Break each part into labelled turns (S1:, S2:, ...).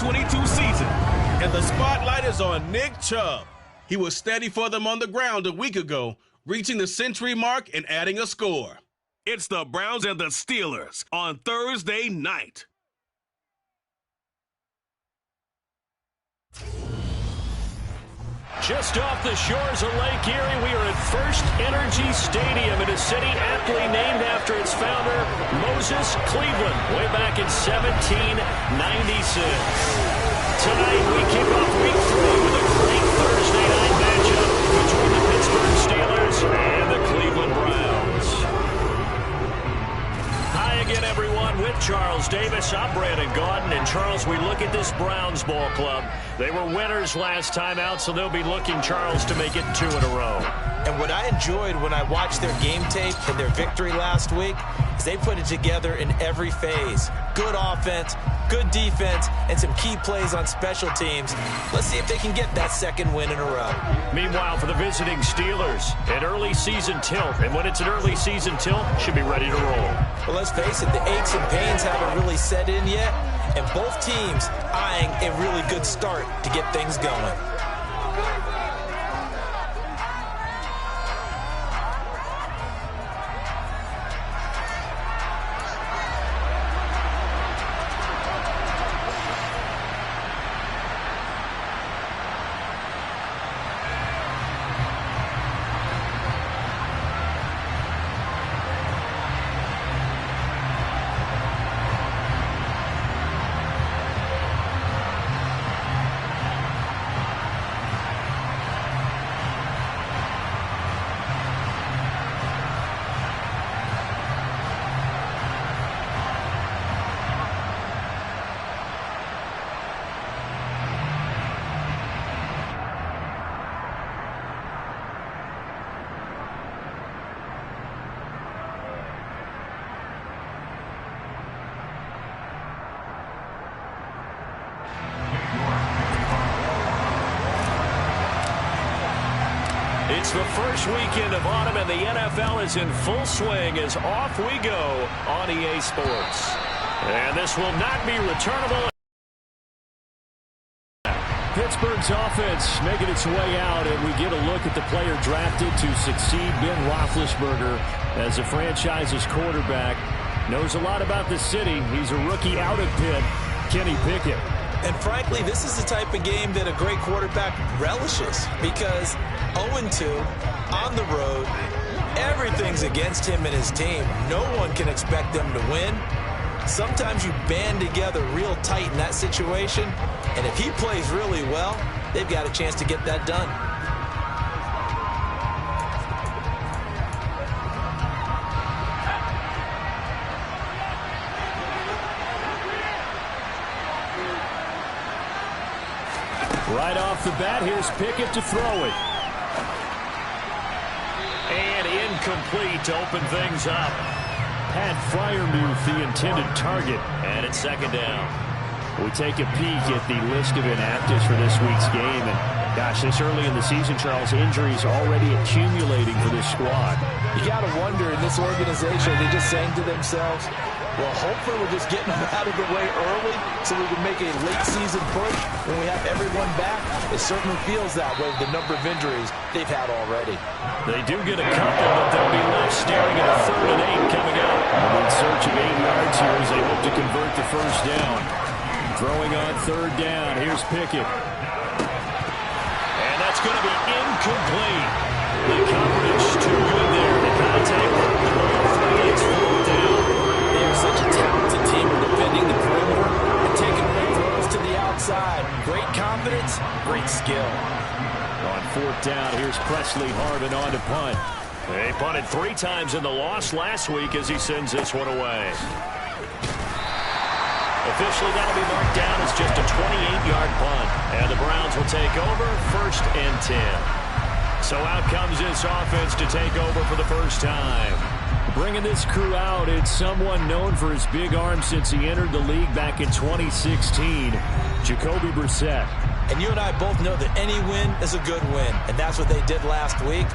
S1: 2022 season. And the spotlight is on Nick Chubb. He was steady for them on the ground a week ago, reaching the century mark and adding a score. It's the Browns and the Steelers on Thursday night.
S2: Just off the shores of Lake Erie, we are at First Energy Stadium in a city aptly named after its founder, Moses Cleveland, way back in 1796. Tonight, we kick off Week 3 with a great Thursday night matchup between the Pittsburgh Steelers and the Cleveland Browns. Hi again, everyone, with Charles Davis. I'm Brandon Gaudin. And, Charles, we look at this Browns ball club. They were winners last time out, so they'll be looking, Charles, to make it 2 in a row.
S3: And what I enjoyed when I watched their game tape and their victory last week is they put it together in every phase. Good offense, good defense, and some key plays on special teams. Let's see if they can get that second win in a row.
S2: Meanwhile, for the visiting Steelers, an early season tilt. And when it's an early season tilt, should be ready to roll.
S3: Well, let's face it, the aches and pains haven't really set in yet. And both teams eyeing a really good start to get things going.
S2: It's the first weekend of autumn, and the NFL is in full swing as off we go on EA Sports. And this will not be returnable. Pittsburgh's offense making its way out, and we get a look at the player drafted to succeed Ben Roethlisberger as the franchise's quarterback. Knows a lot about the city. He's a rookie out of Pitt, Kenny Pickett.
S3: And frankly, this is the type of game that a great quarterback relishes because 0-2 on the road, everything's against him and his team. No one can expect them to win. Sometimes you band together real tight in that situation, and if he plays really well, they've got a chance to get that done.
S2: Right off the bat, here's Pickett to throw it. And incomplete to open things up. Pat Freiermuth, the intended target, and it's second down. We take a peek at the list of inactives for this week's game. And gosh, this early in the season, Charles, injuries already accumulating for this squad.
S3: You got to wonder, in this organization, they just saying to themselves, well, hopefully we're just getting them out of the way early so we can make a late season push when we have everyone back. It certainly feels that way with the number of injuries they've had already.
S2: They do get a couple, but they'll be left staring at a 3rd and 8 coming up. In search of 8 yards here as they hope to convert the first down. Throwing on 3rd down, here's Pickett. And that's going to be incomplete. The coverage too good there. The contact work, the ball 3, it's 4th down.
S3: They are such a talented team in defending the perimeter and taking great throws to the outside. Great confidence, great skill.
S2: On 4th down, here's Presley Harvin on to punt. They punted 3 times in the loss last week as he sends this one away. Officially, that'll be marked down as just a 28-yard punt. And the Browns will take over 1st and 10. So out comes this offense to take over for the first time. Bringing this crew out, it's someone known for his big arm since he entered the league back in 2016, Jacoby Brissett.
S3: And you and I both know that any win is a good win, and that's what they did last week.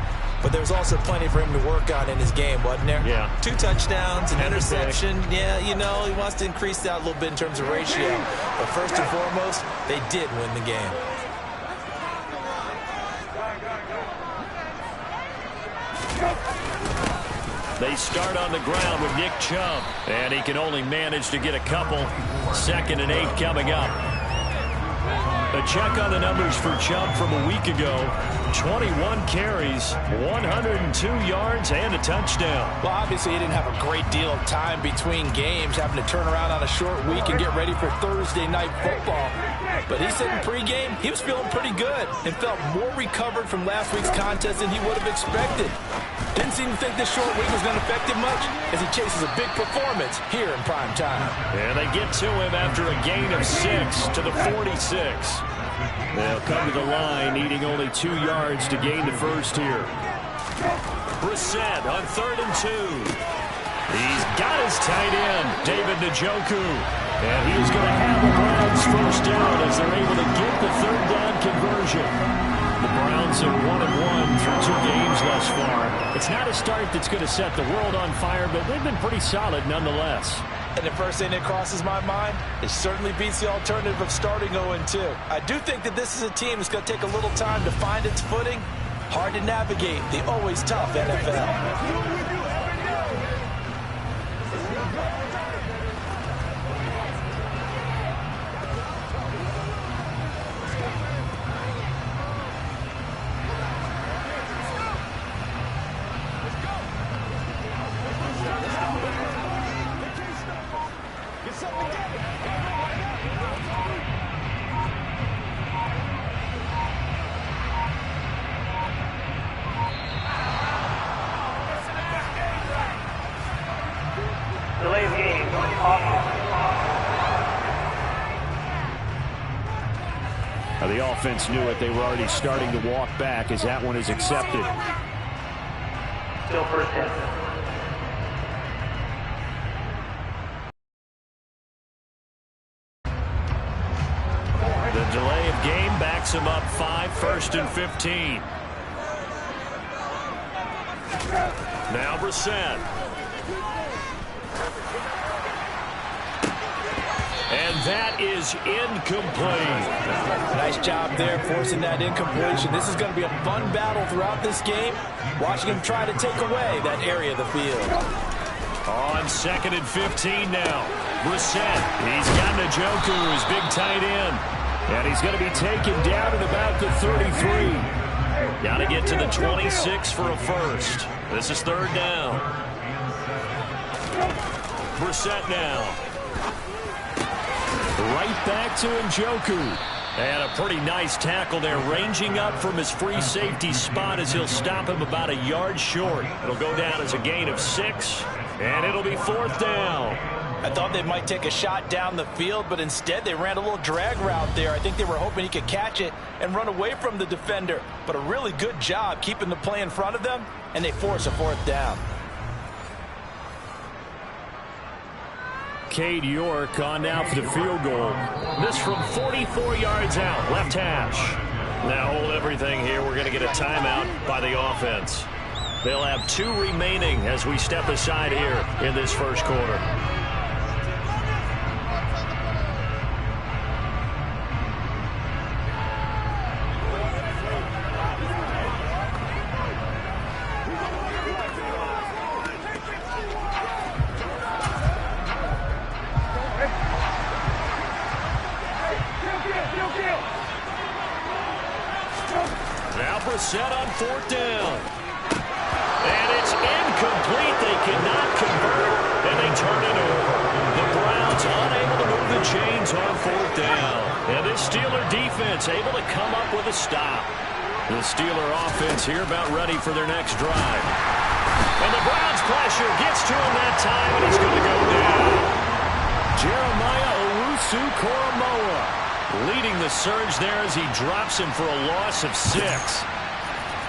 S3: but there's also plenty for him to work on in his game, wasn't there?
S2: Yeah.
S3: 2 touchdowns, an interception. Yeah, you know, he wants to increase that a little bit in terms of ratio. But first and foremost, they did win the game.
S2: They start on the ground with Nick Chubb, and he can only manage to get a couple. 2nd and 8 coming up. A check on the numbers for Chubb from a week ago. 21 carries, 102 yards, and a touchdown.
S3: Well, obviously, he didn't have a great deal of time between games, having to turn around on a short week and get ready for Thursday night football. But he said in pregame, he was feeling pretty good and felt more recovered from last week's contest than he would have expected. Didn't seem to think this short week was going to affect him much as he chases a big performance here in prime time.
S2: And they get to him after a gain of 6 to the 46. They'll come to the line, needing only 2 yards to gain the first here. Brissett on 3rd and 2. He's got his tight end, David Njoku. And he's going to have the Browns first down as they're able to get the 3rd down conversion. The Browns are 1-1 through 2 games thus far. It's not a start that's going to set the world on fire, but they've been pretty solid nonetheless.
S3: And the first thing that crosses my mind, it certainly beats the alternative of starting 0-2. I do think that this is a team that's going to take a little time to find its footing. Hard to navigate the always tough NFL.
S2: The offense knew it. They were already starting to walk back as that one is accepted.
S4: Still first down.
S2: The delay of game backs him up 5, 1st and 15. Now Brissett. And that is incomplete.
S3: Nice job there forcing that incompletion. This is going to be a fun battle throughout this game. Watching him try to take away that area of the field.
S2: On 2nd and 15 now. Brissett. He's got Njoku, his big tight end. And he's going to be taken down at about the 33. Got to get to the 26 for a first. This is 3rd down. Brissett now. Right back to Njoku. And a pretty nice tackle there, ranging up from his free safety spot as he'll stop him about a yard short. It'll go down as a gain of 6, and it'll be 4th down.
S3: I thought they might take a shot down the field, but instead they ran a little drag route there. I think they were hoping he could catch it and run away from the defender. But a really good job keeping the play in front of them, and they force a 4th down.
S2: Cade York on now for the field goal. This from 44 yards out, left hash. Now hold everything here. We're going to get a timeout by the offense. They'll have 2 remaining as we step aside here in this first quarter. Set on 4th down. And it's incomplete. They cannot convert, and they turn it over. The Browns unable to move the chains on 4th down. And this Steeler defense able to come up with a stop. The Steeler offense here about ready for their next drive. And the Browns pressure gets to him that time, and he's going to go down. Jeremiah Owusu-Koramoah leading the surge there as he drops him for a loss of 6.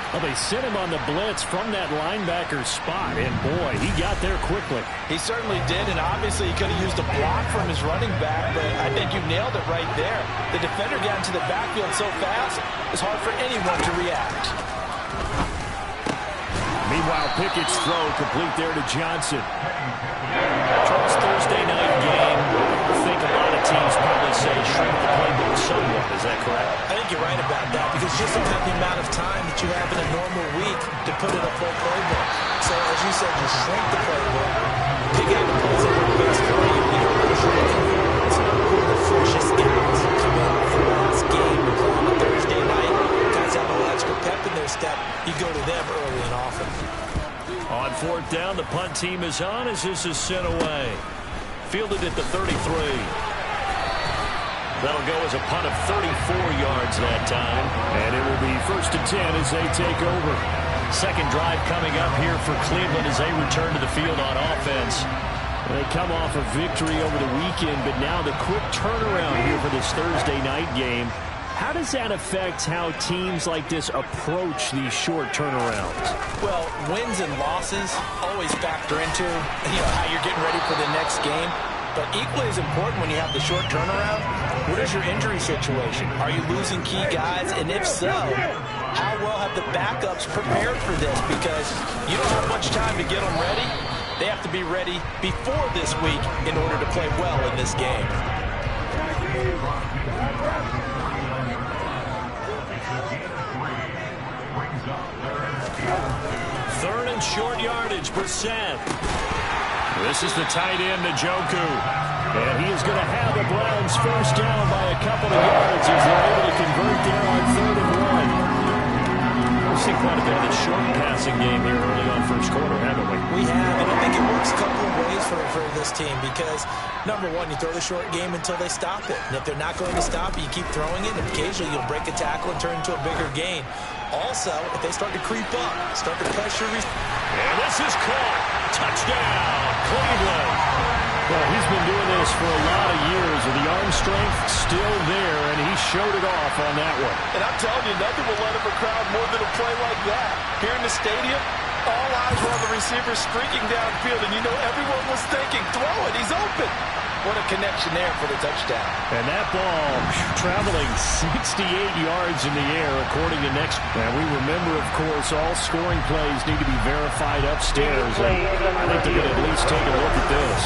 S2: Well, they sent him on the blitz from that linebacker spot, and boy, he got there quickly.
S3: He certainly did, and obviously he could have used a block from his running back, but I think you nailed it right there. The defender got into the backfield so fast, it's hard for anyone to react.
S2: Meanwhile, Pickett's throw complete there to Johnson. Charles, Thursday night game. I think a lot of teams probably say shrink the playbook somewhat. Is that correct?
S3: I think you're right about that because you just don't have the amount of time that you have in a normal week to put in a full playbook. So, as you said, you shrink the playbook. Pick out the plays that work best for you. You don't know who the freshest guys come in for the last game. You play on a Thursday night. Guys have a little extra pep in their step. You go to them early and often.
S2: On fourth down, the punt team is on as this is sent away. Fielded at the 33. That'll go as a punt of 34 yards that time. And it will be 1st and 10 as they take over. Second drive coming up here for Cleveland as they return to the field on offense. They come off a victory over the weekend, but now the quick turnaround here for this Thursday night game. How does that affect how teams like this approach these short turnarounds?
S3: Well, wins and losses always factor into how you're getting ready for the next game. But equally as important when you have the short turnaround, what is your injury situation? Are you losing key guys? And if so, how well have the backups prepared for this? Because you don't have much time to get them ready. They have to be ready before this week in order to play well in this game.
S2: Third and short yardage, Brissett. This is the tight end, Njoku. And he is going to have the Browns first down by a couple of yards as they're able to convert there on 3rd and 1. We've seen quite a bit of the short passing game here early on first quarter, haven't we?
S3: We have, and I think it works a couple of ways for this team because, number one, you throw the short game until they stop it. And if they're not going to stop it, you keep throwing it, and occasionally you'll break a tackle and turn into a bigger gain. Also, if they start to creep up, start to pressure.
S2: And this is caught. Touchdown, Cleveland. Well, he's been doing this for a lot of years with the arm strength still there, and he showed it off on that one.
S3: And I'm telling you, nothing will let up a crowd more than a play like that. Here in the stadium, all eyes were on the receiver streaking downfield, and you know everyone was thinking, throw it, he's open. What a connection there for the touchdown.
S2: And that ball traveling 68 yards in the air, according to Next. And we remember, of course, all scoring plays need to be verified upstairs. And I think they're going to at least take a look at this.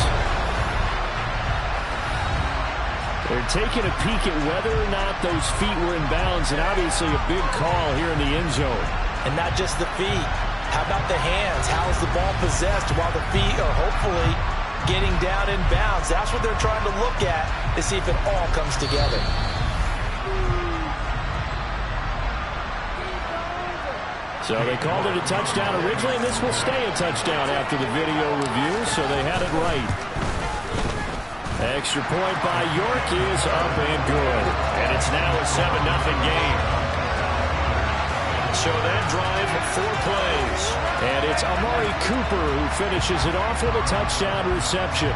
S2: They're taking a peek at whether or not those feet were in bounds, and obviously a big call here in the end zone.
S3: And not just the feet. How about the hands? How is the ball possessed while the feet are hopefully getting down in bounds? That's what they're trying to look at to see if it all comes together.
S2: So they called it a touchdown originally, and this will stay a touchdown after the video review, so they had it right. Extra point by York is up and good. And it's now a 7-0 game. So that drive, 4 plays. And it's Amari Cooper who finishes it off with a touchdown reception.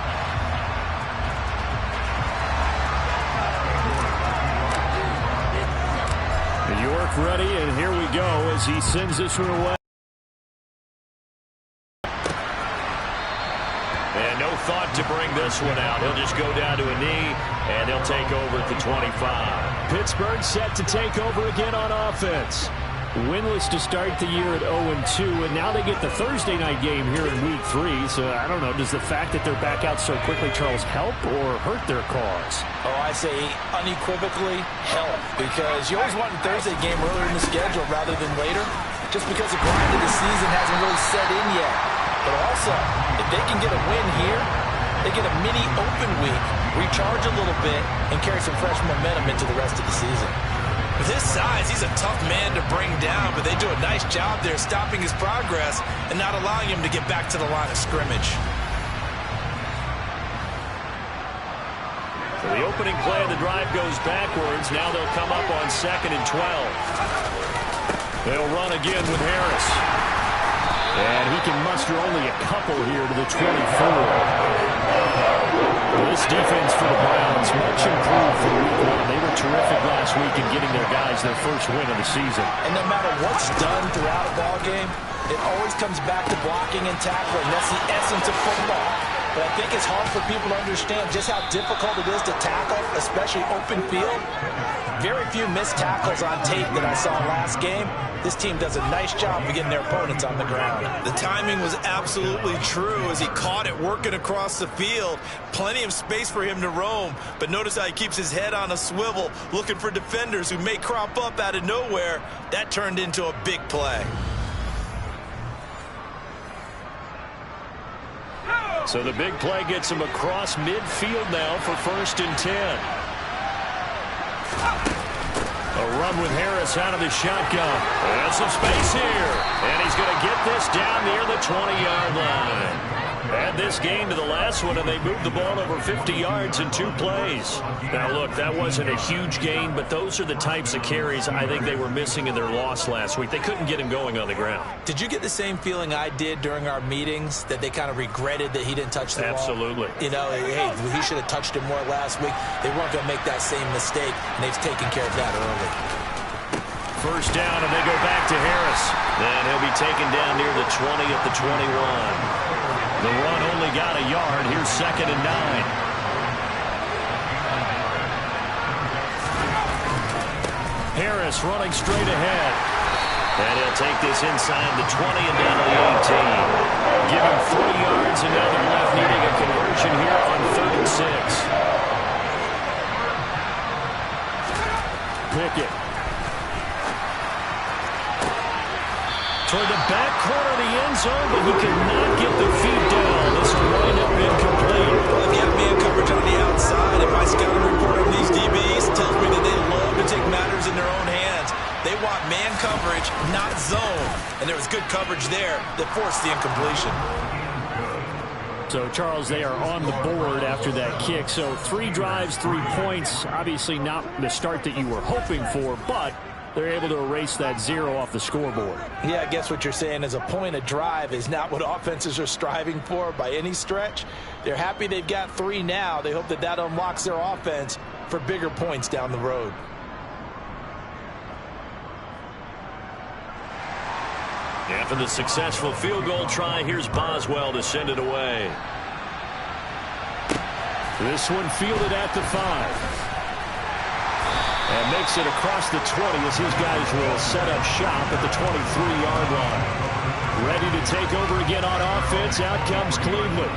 S2: York ready, and here we go as he sends this one away. And no thought to bring this one out. He'll just go down to a knee, and they'll take over at the 25. Pittsburgh set to take over again on offense. Winless to start the year at 0-2, and now they get the Thursday night game here in Week 3. So, I don't know, does the fact that they're back out so quickly, Charles, help or hurt their cause?
S3: Oh, I say unequivocally help, because you always want a Thursday game earlier in the schedule rather than later, just because the grind of the season hasn't really set in yet. But also, if they can get a win here, they get a mini open week, recharge a little bit, and carry some fresh momentum into the rest of the season. With his size, he's a tough man to bring down, but they do a nice job there stopping his progress and not allowing him to get back to the line of scrimmage.
S2: So the opening play of the drive goes backwards. Now they'll come up on 2nd and 12. They'll run again with Harris. And he can muster only a couple here to the 24. This defense for the Browns, much improved from Week 1. They were terrific last week in getting their guys their first win of the season.
S3: And no matter what's done throughout a ball game, it always comes back to blocking and tackling. That's the essence of football. but I think it's hard for people to understand just how difficult it is to tackle, especially open field. Very few missed tackles on tape that I saw last game. This team does a nice job of getting their opponents on the ground.
S5: The timing was absolutely true as he caught it working across the field. Plenty of space for him to roam, but notice how he keeps his head on a swivel, looking for defenders who may crop up out of nowhere. That turned into a big play.
S2: So the big play gets him across midfield now for 1st and 10. A run with Harris out of the shotgun. And some space here. And he's going to get this down near the 20-yard line. Add this game to the last one, and they moved the ball over 50 yards in 2 plays. Now, look, that wasn't a huge gain, but those are the types of carries I think they were missing in their loss last week. They couldn't get him going on the ground.
S3: Did you get the same feeling I did during our meetings, that they kind of regretted that he didn't touch the ball?
S2: Absolutely.
S3: You know, hey, he should have touched it more last week. They weren't going to make that same mistake, and they've taken care of that early.
S2: 1st down, and they go back to Harris. Then he'll be taken down near the 20 at the 21. The run only got a yard. Here's 2nd and 9. Harris running straight ahead. And he'll take this inside the 20 and down to the 18. Give him 3 yards, and now they're left needing a conversion here on 3rd and 6. Pickett. Toward the back corner of the end zone, but he could not get the feet down. This will wind up incomplete.
S5: Well, if you have man coverage on the outside, and my scouting report on these DBs tells me that they love to take matters in their own hands. They want man coverage, not zone. And there was good coverage there that forced the incompletion.
S6: So, Charles, they are on the board after that kick. So 3 drives, 3 points. Obviously not the start that you were hoping for, but they're able to erase that 0 off the scoreboard.
S3: Yeah, I guess what you're saying is a point of drive is not what offenses are striving for by any stretch. They're happy they've got 3 now. They hope that that unlocks their offense for bigger points down the road.
S2: After the successful field goal try, here's Boswell to send it away.
S6: This one fielded at the 5.
S2: And makes it across the 20 as his guys will set up shop at the 23-yard line. Ready to take over again on offense. Out comes Cleveland.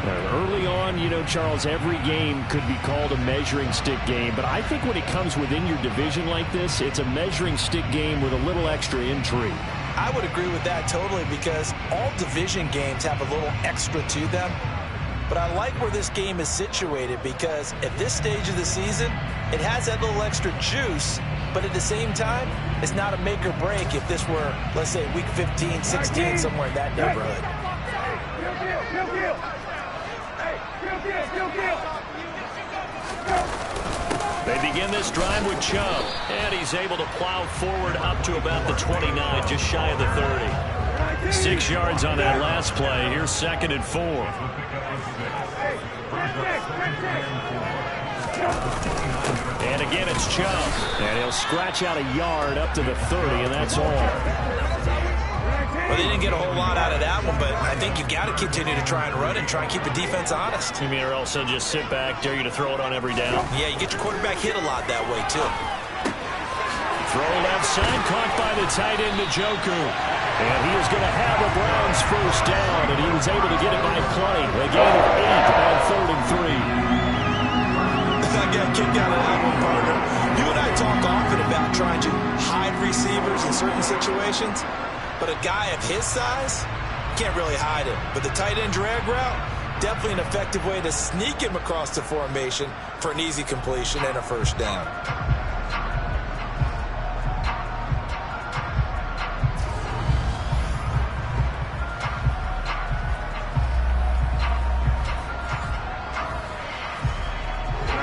S2: Now, early on, you know, Charles, every game could be called a measuring stick game. But I think when it comes within your division like this, it's a measuring stick game with a little extra intrigue.
S3: I would agree with that totally, because all division games have a little extra to them. But I like where this game is situated, because at this stage of the season, it has that little extra juice, but at the same time, it's not a make or break if this were, let's say, week 15, 16, somewhere in that neighborhood.
S2: They begin this drive with Chubb, and he's able to plow forward up to about the 29, just shy of the 30. 6 yards on that last play. Here's 2nd and 4. And again, it's Chubb.
S6: And he'll scratch out a yard up to the 30, and that's all.
S3: Well, they didn't get a whole lot out of that one, but I think you've got to continue to try and run and try and keep the defense honest.
S2: You mean, or else they'll just sit back, dare you to throw it on every down?
S3: Yeah, you get your quarterback hit a lot that way, too.
S2: Throw left side, caught by the tight end, Njoku. And he is going to have a Browns 1st down, and he was able to get it by play. They gain 8 on 3rd and 3.
S3: I got kicked out of that one, partner. You and I talk often about trying to hide receivers in certain situations, but a guy of his size can't really hide him. But the tight end drag route, definitely an effective way to sneak him across the formation for an easy completion and a 1st down.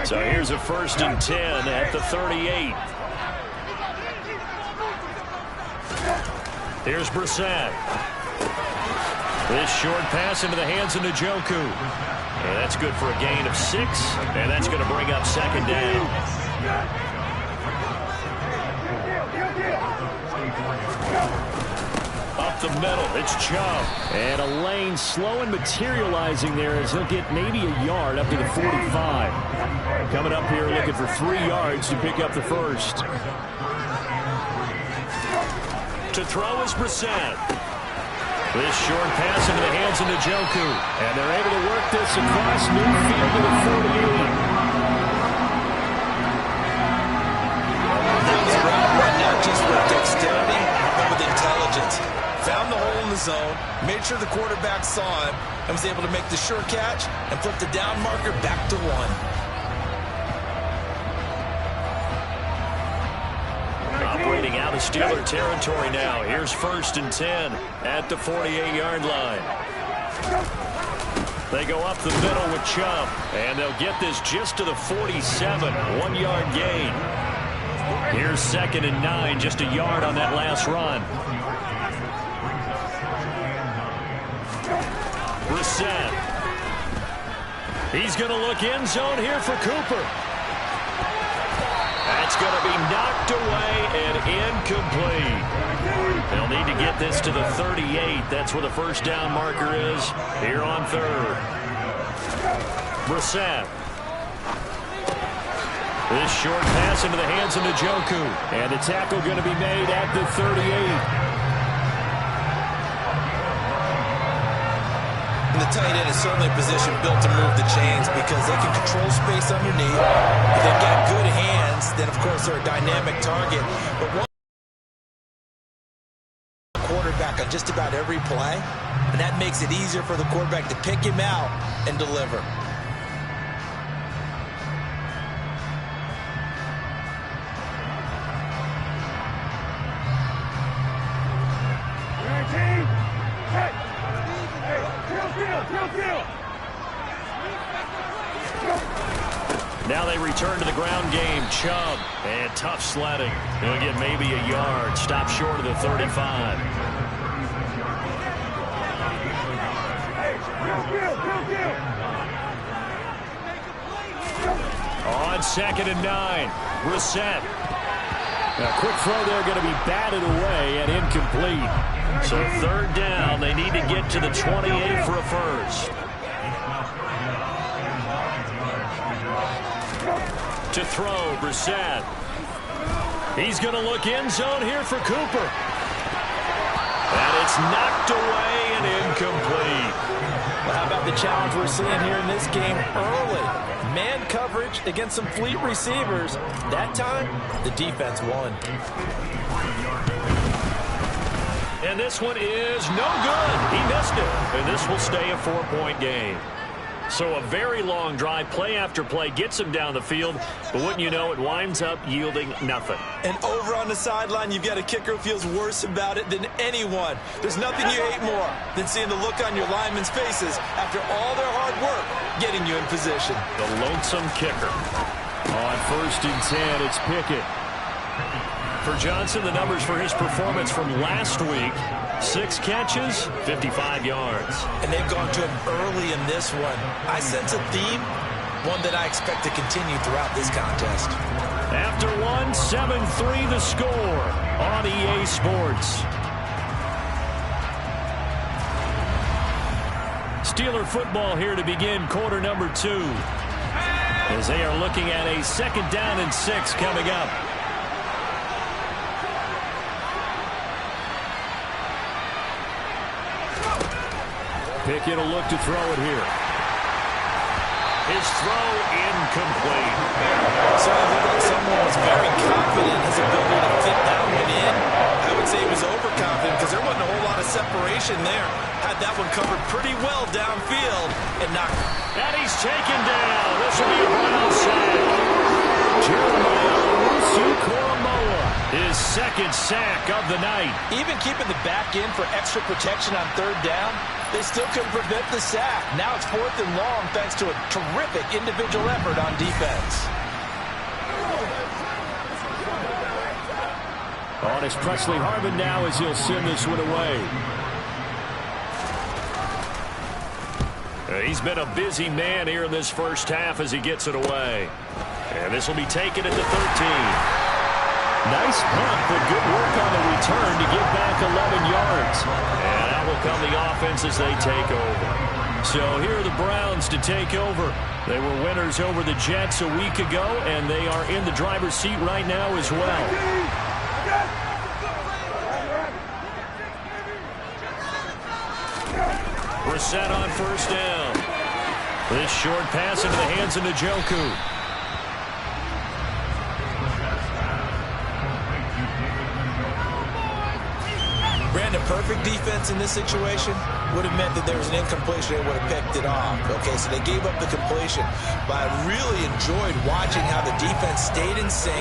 S2: So here's a 1st and 10 at the 38. Here's Brissett. This short pass into the hands of Njoku. And that's good for a gain of 6, and that's going to bring up 2nd down. up the middle. It's Chubb.
S6: And a lane slow and materializing there as he'll get maybe a yard up to the 45. Coming up here looking for 3 yards to pick up the first.
S2: To throw is Brissett. This short pass into the hands of Njoku.
S6: And they're able to work this across midfield to the 48.
S3: Not just with dexterity, but with intelligence. Found the hole in the zone, made sure the quarterback saw him, and was able to make the sure catch and flip the down marker back to 1.
S2: Operating out of Steeler territory now. Here's 1st and 10 at the 48-yard line. They go up the middle with Chubb, and they'll get this just to the 47, 1-yard gain. Here's 2nd and 9, just a yard on that last run. Brissett. He's going to look end zone here for Cooper. That's going to be knocked away and incomplete. They'll need to get this to the 38. That's where the first down marker is here on 3rd. Brissett. This short pass into the hands of Njoku.
S6: And the tackle going to be made at the 38.
S3: And the tight end is certainly a position built to move the chains because they can control space underneath. If they've got good hands, then of course they're a dynamic target. But one quarterback on just about every play, and that makes it easier for the quarterback to pick him out and deliver.
S2: Now they return to the ground game. Chubb, and tough sledding. He'll get maybe a yard. Stop short of the 35. On 2nd and 9, Brissett.
S6: A quick throw there going to be batted away and incomplete.
S2: So 3rd down, they need to get to the 28 for a first. To throw, Brissett. He's going to look end zone here for Cooper. And it's knocked away and incomplete.
S3: Well, how about the challenge we're seeing here in this game early? Man coverage against some fleet receivers. That time, the defense won.
S2: And this one is no good. He missed it. And this will stay a 4-point game. So a very long drive, play after play, gets him down the field, but wouldn't you know, it winds up yielding nothing.
S3: And over on the sideline, you've got a kicker who feels worse about it than anyone. There's nothing you hate more than seeing the look on your linemen's faces after all their hard work getting you in position.
S2: The lonesome kicker.
S6: On 1st and 10, it's Pickett.
S2: For Johnson, the numbers for his performance from last week: 6 catches, 55 yards.
S3: And they've gone to him early in this one. I sense a theme, one that I expect to continue throughout this contest.
S2: After one, 7-3 the score on EA Sports. Steeler football here to begin quarter number 2. As they are looking at a 2nd down and 6 coming up.
S6: Pickett will look to throw it here.
S2: His throw incomplete.
S3: So it looked like someone was very confident in his ability to fit that one in. I would say he was overconfident because there wasn't a whole lot of separation there. Had that one covered pretty well downfield and knocked.
S2: And he's taken down. This will be a Brown sack. Jeremiah Owusu-Koramoah, his 2nd sack of the night.
S3: Even keeping the back in for extra protection on 3rd down, they still couldn't prevent the sack. Now it's 4th and long thanks to a terrific individual effort on defense.
S6: On is Presley Harvin now as he'll send this one away.
S2: He's been a busy man here in this first half as he gets it away. And this will be taken at the 13.
S6: Nice punt, but good work on the return to get back 11 yards.
S2: And out will come the offense as they take over.
S6: So here are the Browns to take over. They were winners over the Jets a week ago, and they are in the driver's seat right now as well.
S2: Brissett on first down.
S6: This short pass into the hands of Njoku.
S3: Brandon, perfect defense in this situation would have meant that there was an incompletion. They would have picked it off. Okay, so they gave up the completion. But I really enjoyed watching how the defense stayed in sync,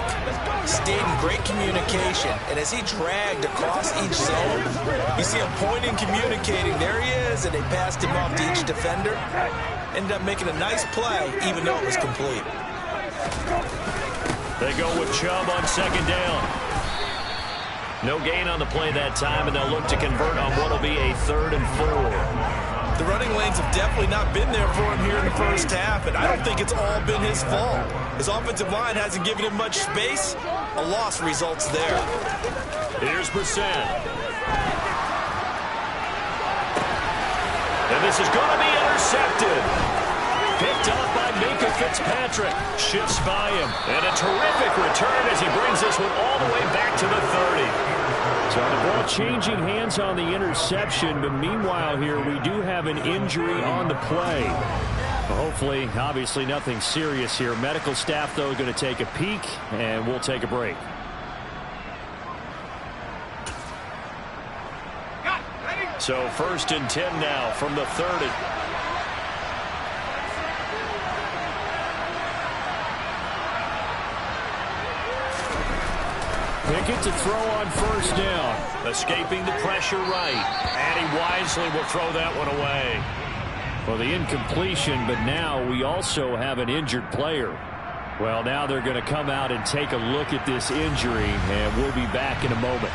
S3: stayed in great communication. And as he dragged across each zone, you see him pointing, communicating. There he is, and they passed him off to each defender. Ended up making a nice play, even though it was complete.
S2: They go with Chubb on second down. No gain on the play that time, and they'll look to convert on what will be a 3rd and 4.
S5: The running lanes have definitely not been there for him here in the first half, and I don't think it's all been his fault. His offensive line hasn't given him much space. A loss results there.
S2: Here's Brissett. And this is going to be intercepted. Picked up by Minkah Fitzpatrick. Shifts by him. And a terrific return as he brings this one all the way back to the 30.
S6: So the ball changing hands on the interception, but meanwhile here we do have an injury on the play. Hopefully, obviously nothing serious here. Medical staff, though, going to take a peek, and we'll take a break.
S2: So 1st and 10 now from the 30.
S6: Pickett to throw on first down.
S2: Escaping the pressure right. And he wisely will throw that one away.
S6: Well, the incompletion, but now we also have an injured player. Well, now they're going to come out and take a look at this injury, and we'll be back in a moment.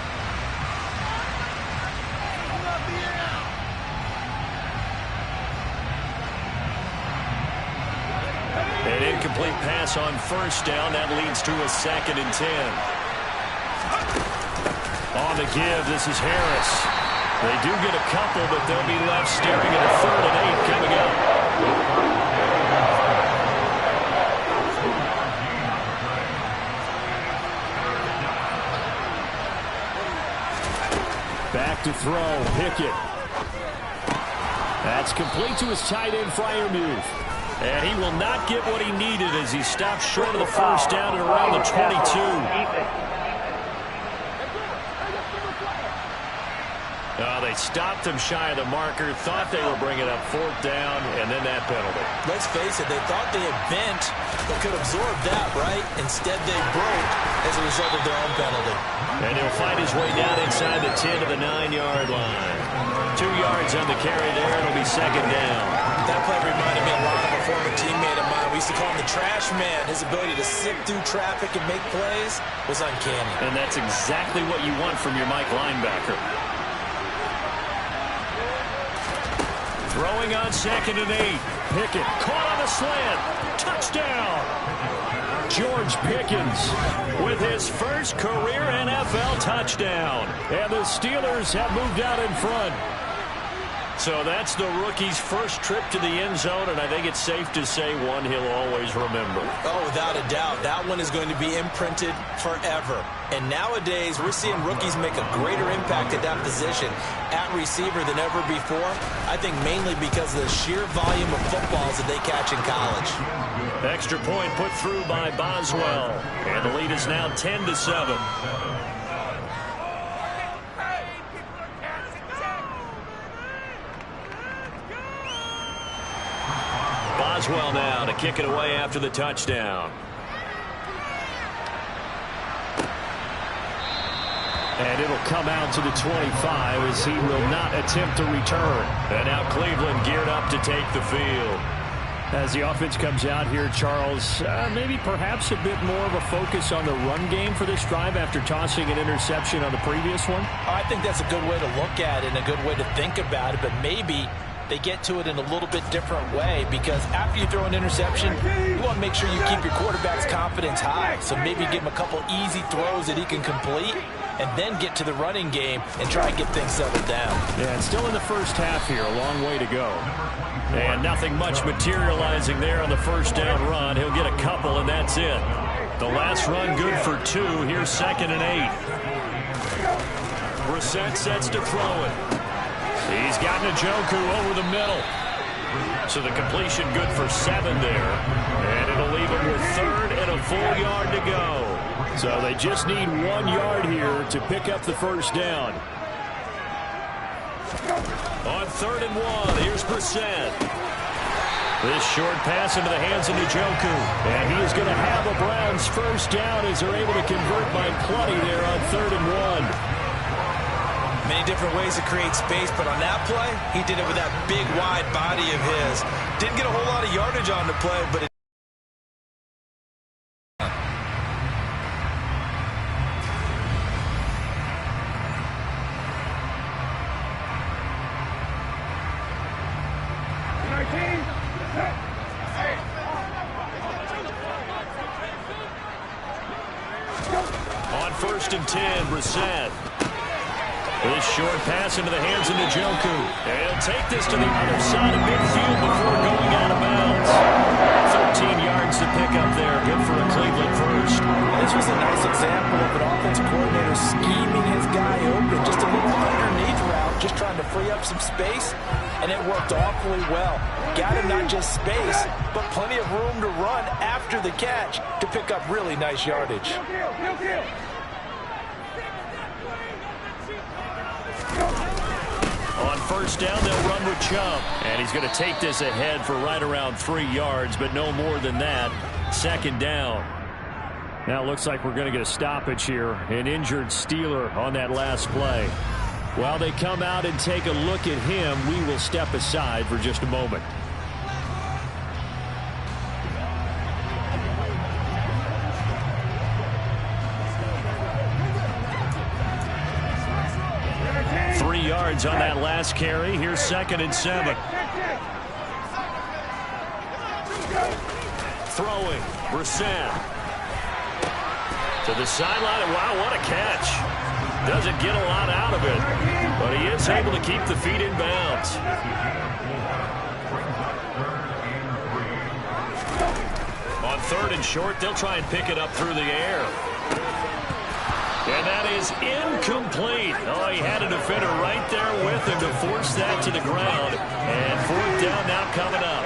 S2: An incomplete pass on first down. That leads to a 2nd and 10.
S6: On the give, this is Harris. They do get a couple, but they'll be left staring at a 3rd and 8 coming up. Back to throw, Pickett. That's complete to his tight end, Freiermuth. And he will not get what he needed as he stops short of the first down at around the 22.
S2: They stopped him shy of the marker, thought they were bringing up 4th down, and then that penalty.
S3: Let's face it, they thought they had bent but could absorb that, right? Instead, they broke as a result of their own penalty.
S2: And he'll find his way down inside the 10 to the 9-yard line. 2 yards on the carry there. It'll be 2nd down.
S3: That play reminded me a lot of a former teammate of mine. We used to call him the trash man. His ability to sift through traffic and make plays was uncanny.
S6: And that's exactly what you want from your Mike linebacker.
S2: Throwing on 2nd and 8.
S6: Pickett caught on the slant. Touchdown. George Pickens with his first career NFL touchdown. And the Steelers have moved out in front.
S2: So that's the rookie's first trip to the end zone, and I think it's safe to say one he'll always remember.
S3: Oh, without a doubt. That one is going to be imprinted forever. And nowadays, we're seeing rookies make a greater impact at that position at receiver than ever before. I think mainly because of the sheer volume of footballs that they catch in college.
S2: Extra point put through by Boswell. And the lead is now 10-7. Boswell now to kick it away after the touchdown.
S6: And it'll come out to the 25 as he will not attempt to return.
S2: And now Cleveland geared up to take the field.
S6: As the offense comes out here, Charles, maybe perhaps a bit more of a focus on the run game for this drive after tossing an interception on the previous one?
S3: I think that's a good way to look at it and a good way to think about it, but maybe they get to it in a little bit different way, because after you throw an interception, you want to make sure you keep your quarterback's confidence high. So maybe give him a couple easy throws that he can complete, and then get to the running game and try and get things settled down.
S6: Yeah, it's still in the first half here. A long way to go. And nothing much materializing there on the first down run. He'll get a couple, and that's it. The last run good for 2. Here's 2nd and 8. Brissett sets to throw it. He's got Njoku over the middle. So the completion good for 7 there. And it'll leave him with 3rd and a full yard to go. So they just need 1 yard here to pick up the first down. On 3rd and 1, here's Brissett. This short pass into the hands of Njoku. And he is going to have a Browns first down as they're able to convert by plenty there on 3rd and 1.
S3: Many different ways to create space, but on that play, he did it with that big, wide body of his. Didn't get a whole lot of yardage on the play, but it
S6: on 1st and 10, Brissett. This short pass into the hands of Njoku. He'll take this to the other side of midfield before going out of bounds. 13 yards to pick up there. Good for a Cleveland first.
S3: This was a nice example of an offensive coordinator scheming his guy open. Just a little underneath route, just trying to free up some space, and it worked awfully well. Got him not just space, but plenty of room to run after the catch to pick up really nice yardage.
S6: On 1st down, they'll run with Chubb. And he's going to take this ahead for right around 3 yards, but no more than that. 2nd down. Now it looks like we're going to get a stoppage here. An injured Steeler on that last play. While they come out and take a look at him, we will step aside for just a moment. Yards on that last carry. Here's 2nd and 7. Throwing. Brissett. To the sideline. Wow, what a catch. Doesn't get a lot out of it, but he is able to keep the feet in bounds. On 3rd and short, they'll try and pick it up through the air. And that is incomplete. Oh, he had a defender right there with him to force that to the ground. And 4th down now coming up.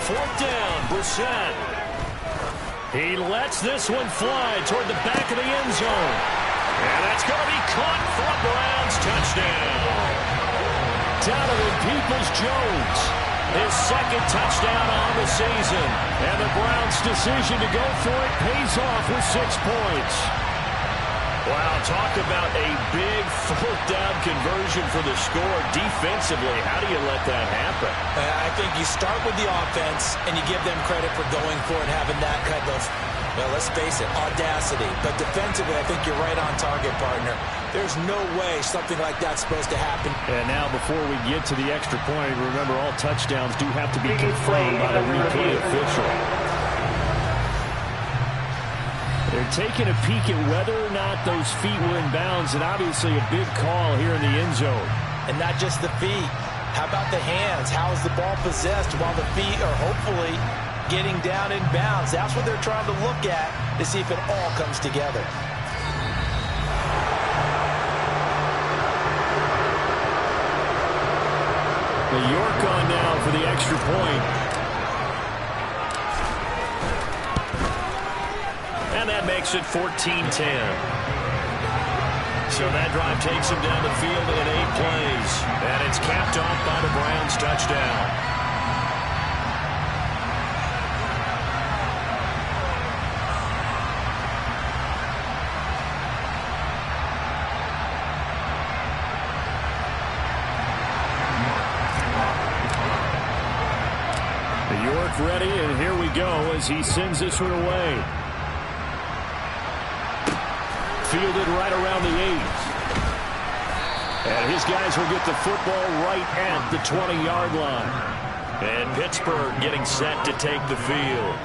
S6: 4th down, Brissett. He lets this one fly toward the back of the end zone. And that's going to be caught for a Browns touchdown. Donovan Peoples-Jones. His 2nd touchdown on the season. And the Browns' decision to go for it pays off with 6 points. Wow, talk about a big 4th down conversion for the score. Defensively, how do you let that happen?
S3: I think you start with the offense, and you give them credit for going for it, having that kind of, well, let's face it, audacity. But defensively, I think you're right on target, partner. There's no way something like that's supposed to happen.
S6: And now, before we get to the extra point, remember all touchdowns do have to be confirmed by the replay official. They're taking a peek at whether or not those feet were in bounds, and obviously a big call here in the end zone.
S3: And not just the feet. How about the hands? How is the ball possessed while the feet are hopefully getting down in bounds? That's what they're trying to look at to see if it all comes together.
S6: York on now for the extra point. And that makes it 14-10. So that drive takes him down the field in 8 plays. And it's capped off by the Browns touchdown. Ready, and here we go as he sends this one away. Fielded right around the 8. And his guys will get the football right at the 20-yard line.
S2: And Pittsburgh getting set to take the field.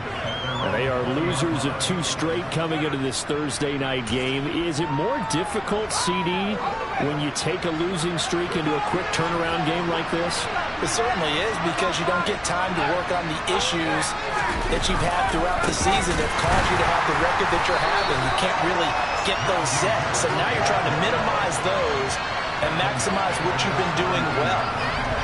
S6: And they are losers of 2 straight coming into this Thursday night game. Is it more difficult, CD, when you take a losing streak into a quick turnaround game like this?
S3: It certainly is, because you don't get time to work on the issues that you've had throughout the season that caused you to have the record that you're having. You can't really get those set. So now you're trying to minimize those and maximize what you've been doing well.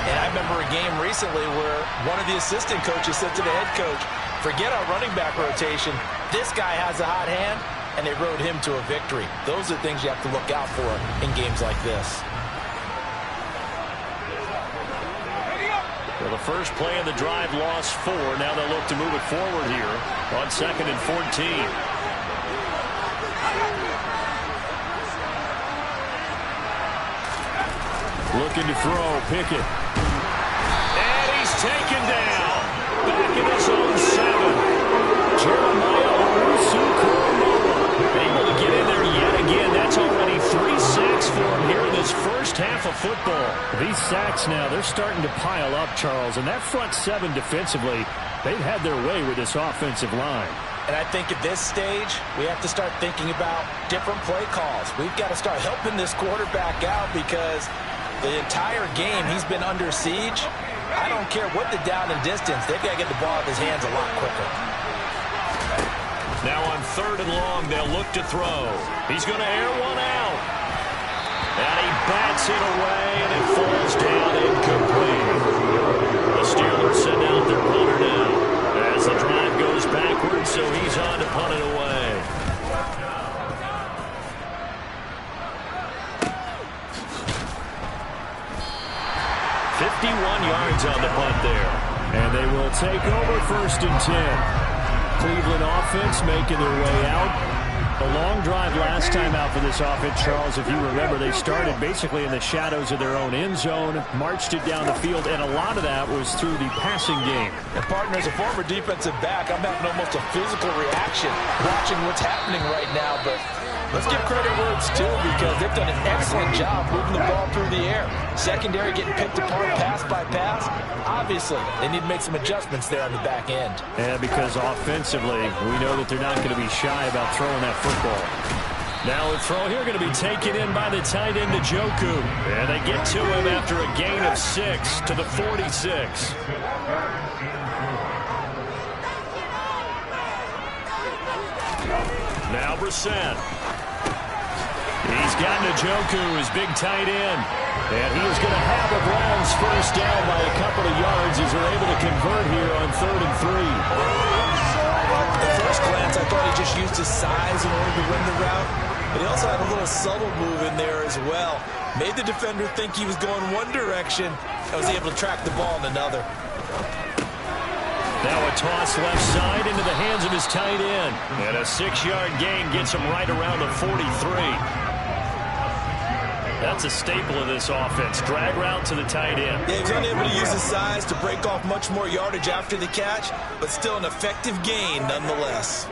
S3: And I remember a game recently where one of the assistant coaches said to the head coach, forget our running back rotation. This guy has a hot hand, and they rode him to a victory. Those are things you have to look out for in games like this.
S2: Well, the first play of the drive lost 4. Now they'll look to move it forward here on 2nd and 14.
S6: Looking to throw, Pickett.
S2: And he's taken down. Back in his own 7.
S6: Jeremiah Owusu-Koramoah
S2: Able to get in there yet again. That's already 3 sacks for him here in this first half of football.
S6: These sacks now, they're starting to pile up, Charles. And that front 7 defensively, they've had their way with this offensive line.
S3: And I think at this stage, we have to start thinking about different play calls. We've got to start helping this quarterback out, because the entire game he's been under siege. I don't care what the down and distance, they've got to get the ball out of his hands a lot quicker.
S2: Now on 3rd and long, they'll look to throw. He's going to air one out. And he bats it away, and it falls down incomplete. The Steelers send out their punter now as the drive goes backwards, so he's on to punt it away. Yards on the punt there.
S6: And they will take over 1st and 10. Cleveland offense making their way out. A long drive last time out for this offense, Charles. If you remember, they started basically in the shadows of their own end zone, marched it down the field, and a lot of that was through the passing game.
S3: And partner, as a former defensive back, I'm having almost a physical reaction watching what's happening right now, but let's give credit where it's due, because they've done an excellent job moving the ball through the air. Secondary getting picked apart pass by pass. Obviously, they need to make some adjustments there on the back end.
S6: Yeah, because offensively, we know that they're not going to be shy about throwing that football.
S2: Now a throw here going to be taken in by the tight end, Njoku. And they get to him after a gain of 6 to the 46. Now Brissett. He's got Njoku, his big tight end. And he is going to have the Browns first down by a couple of yards as they're able to convert here on 3rd and 3.
S3: At first glance, I thought he just used his size in order to run the route, but he also had a little subtle move in there as well. Made the defender think he was going one direction and was able to track the ball in another.
S2: Now a toss left side into the hands of his tight end. And a 6-yard gain gets him right around the 43. That's a staple of this offense. Drag route to the tight end.
S3: Yeah, he was unable to use his size to break off much more yardage after the catch, but still an effective gain nonetheless.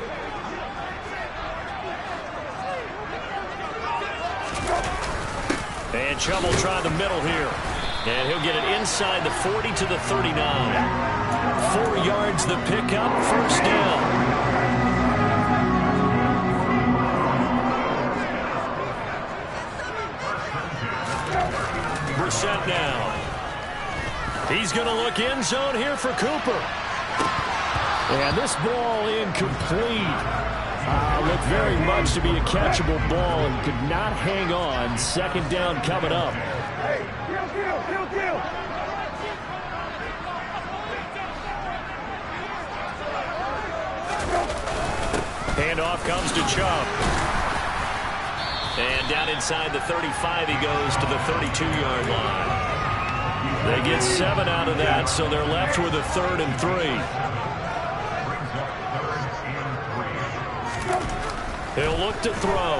S2: And Chubb will try the middle here. And he'll get it inside the 40 to the 39. 4 yards the pickup, first down. Brissett now. He's going to look end zone here for Cooper.
S6: And this ball incomplete. Looked very much to be a catchable ball and could not hang on. 2nd down coming up.
S7: Hey, kill.
S2: Handoff comes to Chubb. And down inside the 35 he goes to the 32-yard line. They get 7 out of that, so they're left with a 3rd and 3. He'll look to throw.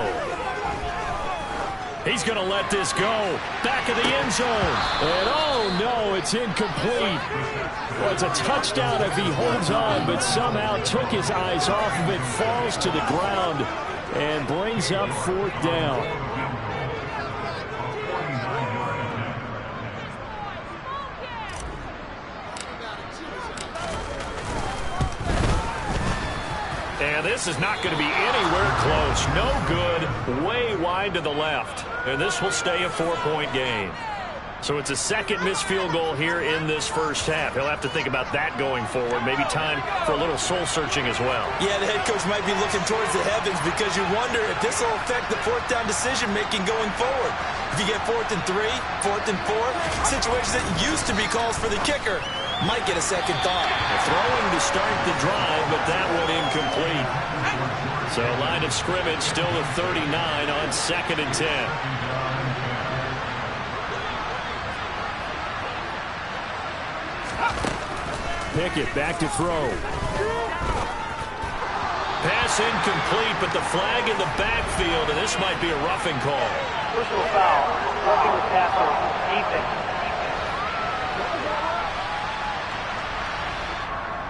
S2: He's going to let this go. Back of the end zone.
S6: And oh no, it's incomplete. Well, it's a touchdown if he holds on, but somehow took his eyes off of it, falls to the ground, and brings up 4th down.
S2: And this is not going to be anywhere close. No good. Way wide to the left. And this will stay a 4-point game. So it's a second missed field goal here in this first half. He'll have to think about that going forward. Maybe time for a little soul-searching as well.
S3: Yeah, the head coach might be looking towards the heavens because you wonder if this will affect the fourth down decision-making going forward. If you get 4th and 3, 4th and 4, situations that used to be calls for the kicker might get a second thought.
S2: Throwing to start the drive, but that one incomplete. So line of scrimmage still at 39 on 2nd and 10.
S6: Pickett back to throw.
S2: Pass incomplete, but the flag in the backfield, and this might be a roughing call.
S4: Personal foul. Roughing the passer. Defense.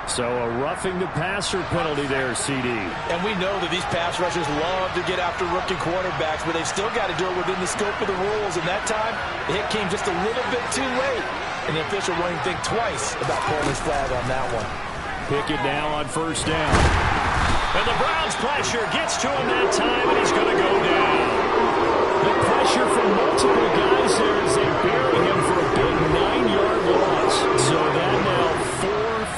S6: So a roughing the passer penalty there, CD.
S3: And we know that these pass rushers love to get after rookie quarterbacks, but they've still got to do it within the scope of the rules. And that time, the hit came just a little bit too late. And the official won't even think twice about pulling his flag on that one.
S6: Pickett now on 1st down.
S2: And the Browns pressure gets to him that time, and he's going to go down.
S6: The pressure from multiple guys there as they bury him for a big 9-yard loss. So that now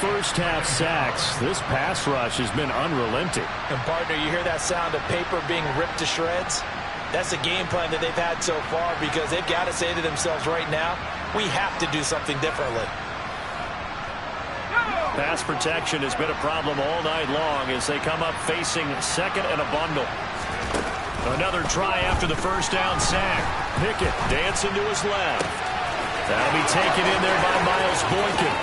S6: 4 first-half sacks. This pass rush has been unrelenting.
S3: And, partner, you hear that sound of paper being ripped to shreds? That's the game plan that they've had so far because they've got to say to themselves right now, we have to do something differently.
S2: Pass protection has been a problem all night long as they come up facing 2nd and a bundle. Another try after the first down sack. Pickett dancing to his left. That'll be taken in there by Miles Boykin.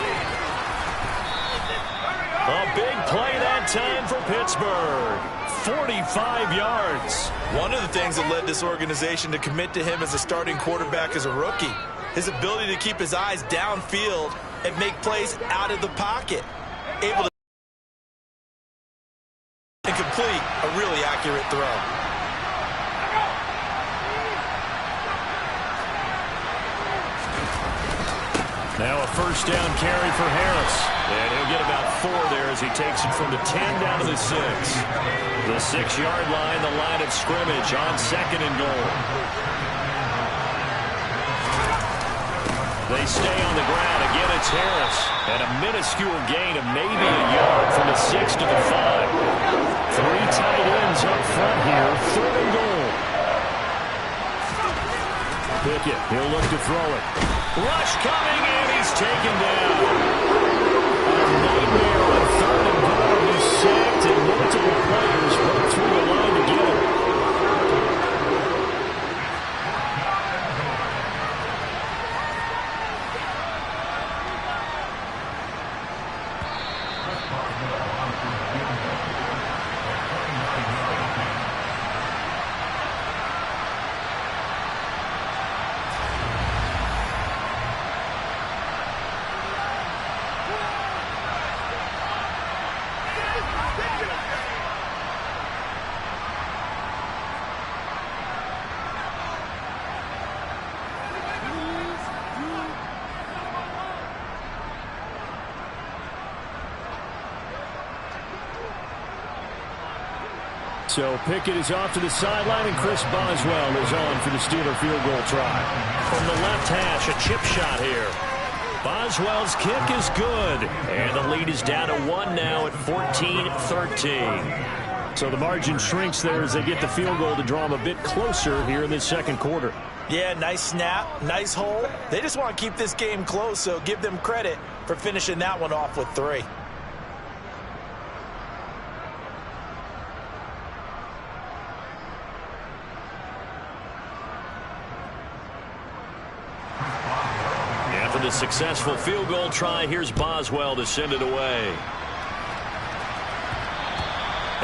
S2: A big play that time for Pittsburgh. 45 yards.
S3: One of the things that led this organization to commit to him as a starting quarterback as a rookie, his ability to keep his eyes downfield and make plays out of the pocket. Able to and complete a really accurate throw.
S2: Now a first down carry for Harris. And he'll get about 4 there as he takes it from the 10 down to the 6. The 6-yard line, the line of scrimmage on 2nd and goal. They stay on the ground. Again, it's Harris. And a minuscule gain of maybe a yard from the 6 to the 5. 3 tight ends up front here. 3rd and goal.
S6: Pickett, he'll look to throw it.
S2: Rush coming, and he's taken down.
S6: A nightmare on 3rd and goal. He's sacked, and multiple players broke through the line to get him. So Pickett is off to the sideline, and Chris Boswell is on for the Steeler field goal try.
S2: From the left hash, a chip shot here. Boswell's kick is good. And the lead is down to 1 now at 14-13.
S6: So the margin shrinks there as they get the field goal to draw them a bit closer here in this second quarter.
S3: Yeah, nice snap, nice hole. They just want to keep this game close, so give them credit for finishing that one off with 3.
S2: After the successful field goal try, here's Boswell to send it away.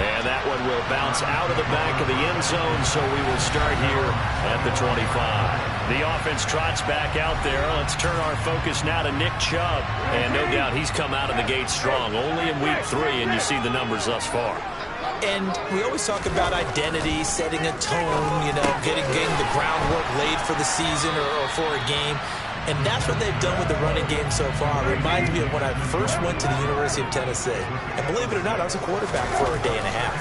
S2: And that one will bounce out of the back of the end zone, so we will start here at the 25. The offense trots back out there. Let's turn our focus now to Nick Chubb. And no doubt he's come out of the gate strong, only in week 3, and you see the numbers thus far.
S3: And we always talk about identity, setting a tone, getting the groundwork laid for the season or for a game. And that's what they've done with the running game so far. It reminds me of when I first went to the University of Tennessee. And believe it or not, I was a quarterback for a day and a half.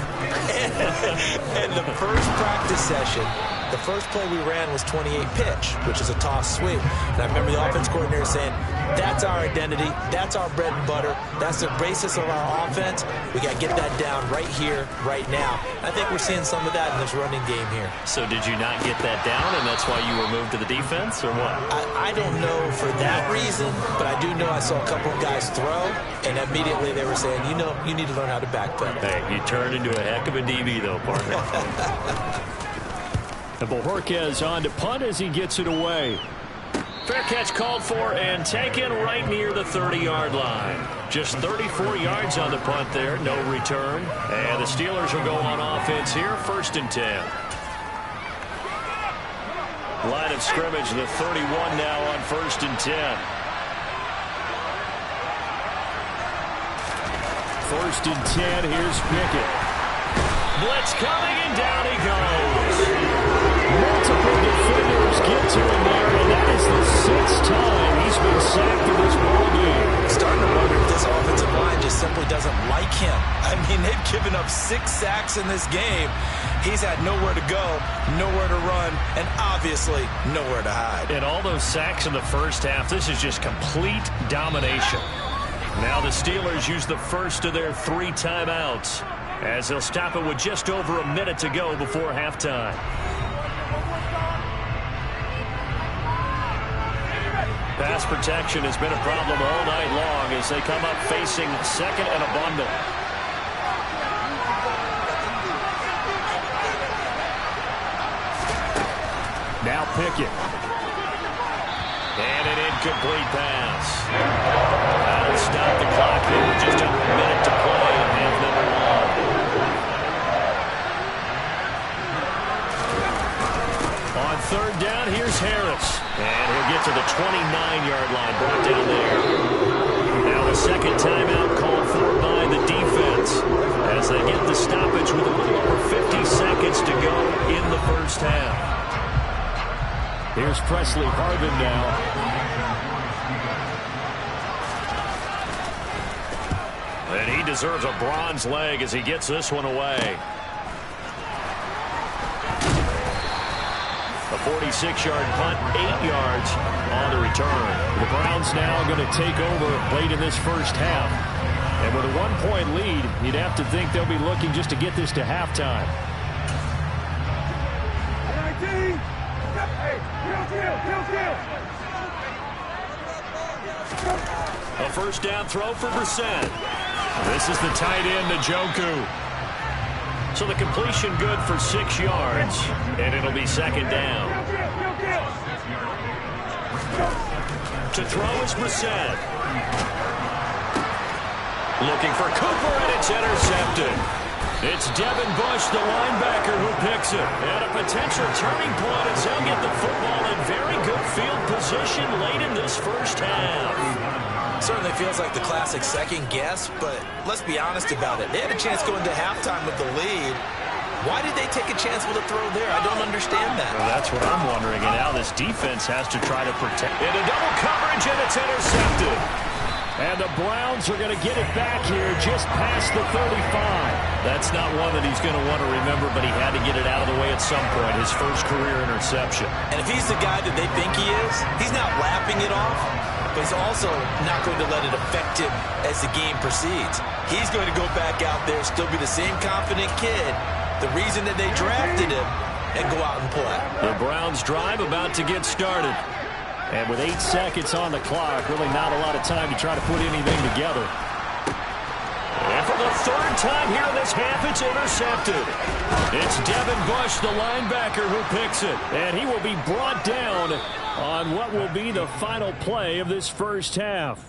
S3: And the first practice session, the first play we ran was 28 pitch, which is a toss sweep. And I remember the offense coordinator saying, that's our identity, that's our bread and butter, that's the basis of our offense. We got to get that down right here, right now. And I think we're seeing some of that in this running game here.
S2: So did you not get that down, and that's why you were moved to the defense, or what?
S3: I don't know for that reason, but I do know I saw a couple of guys throw, and immediately they were saying, you know, you need to learn how to backpedal.
S2: Hey, you turned into a heck of a DB, though, partner.
S6: And Bojorquez on to punt as he gets it away.
S2: Fair catch called for and taken right near the 30-yard line. Just 34 yards on the punt there, no return. And the Steelers will go on offense here, 1st and 10. Line of scrimmage, the 31 now on 1st and 10.
S6: 1st and 10, here's Pickett.
S2: Blitz coming, and down he goes.
S6: Multiple defenders get to him there, and that is the 6th time he's been sacked in this ball game.
S3: Starting to wonder if this offensive line just simply doesn't like him. I mean, they've given up 6 sacks in this game. He's had nowhere to go, nowhere to run, and obviously nowhere to hide.
S2: And all those sacks in the first half, this is just complete domination. Now the Steelers use the first of their 3 timeouts, as they'll stop it with just over a minute to go before halftime. Pass protection has been a problem all night long as they come up facing 2nd and a bundle.
S6: Now Pickett.
S2: And an incomplete pass. That'll stop the clock here with just under a minute to play in half number 1. On 3rd down, here's Harris. And he'll get to the 29-yard line, brought down there. Now a second timeout called for by the defense as they get the stoppage with a little over 50 seconds to go in the first half.
S6: Here's Presley Harvin now.
S2: And he deserves a bronze leg as he gets this one away. A 46-yard punt, 8 yards on the return.
S6: The Browns now going to take over late in this first half. And with a 1-point lead, you'd have to think they'll be looking just to get this to halftime.
S7: 19. Hey, kill.
S2: A first down throw for Brissett. This is the tight end, Njoku. So the completion good for 6 yards, and it'll be 2nd down. To throw is Brissett. Looking for Cooper, and it's intercepted. It's Devin Bush, the linebacker, who picks it. And a potential turning point as he'll get the football in very good field position late in this first half.
S3: Certainly feels like the classic second guess, but let's be honest about it. They had a chance going to halftime with the lead. Why did they take a chance with a throw there? I don't understand that.
S2: Well, that's what I'm wondering, and now this defense has to try to protect. In a double coverage, and it's intercepted.
S6: And the Browns are going to get it back here just past the 35.
S2: That's not one that he's going to want to remember, but he had to get it out of the way at some point, his first career interception.
S3: And if he's the guy that they think he is, he's not lapping it off, but he's also not going to let it affect him as the game proceeds. He's going to go back out there, still be the same confident kid, the reason that they drafted him, and go out and play.
S2: The Browns drive about to get started.
S6: And with 8 seconds on the clock, really not a lot of time to try to put anything together.
S2: And for the 3rd time here in this half, it's intercepted. It's Devin Bush, the linebacker, who picks it.
S6: And he will be brought down on what will be the final play of this first half.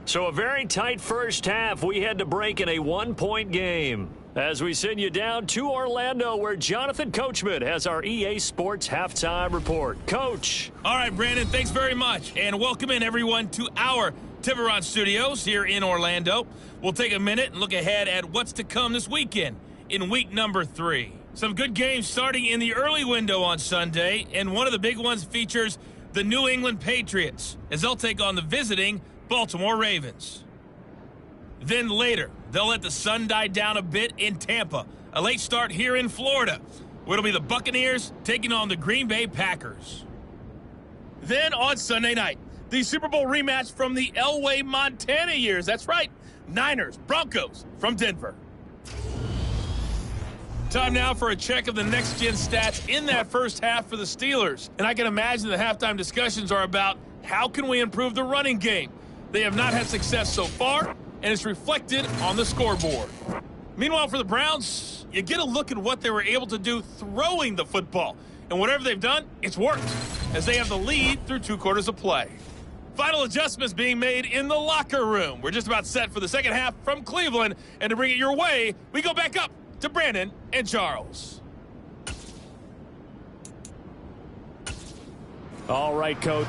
S2: So a very tight first half. We had to break in a 1-point game. As we send you down to Orlando, where Jonathan Coachman has our EA Sports Halftime Report. Coach.
S8: All right, Brandon, thanks very much. And welcome in, everyone, to our Tiburon Studios here in Orlando. We'll take a minute and look ahead at what's to come this weekend in week number 3. Some good games starting in the early window on Sunday, and one of the big ones features the New England Patriots, as they'll take on the visiting Baltimore Ravens. Then later, they'll let the sun die down a bit in Tampa. A late start here in Florida, where it'll be the Buccaneers taking on the Green Bay Packers. Then on Sunday night, the Super Bowl rematch from the Elway, Montana years. That's right, Niners, Broncos from Denver. Time now for a check of the next-gen stats in that first half for the Steelers. And I can imagine the halftime discussions are about how can we improve the running game. They have not had success so far, and it's reflected on the scoreboard. Meanwhile, for the Browns, you get a look at what they were able to do throwing the football. And whatever they've done, it's worked, as they have the lead through 2 quarters of play. Final adjustments being made in the locker room. We're just about set for the second half from Cleveland. And to bring it your way, we go back up to Brandon and Charles.
S6: All right, Coach.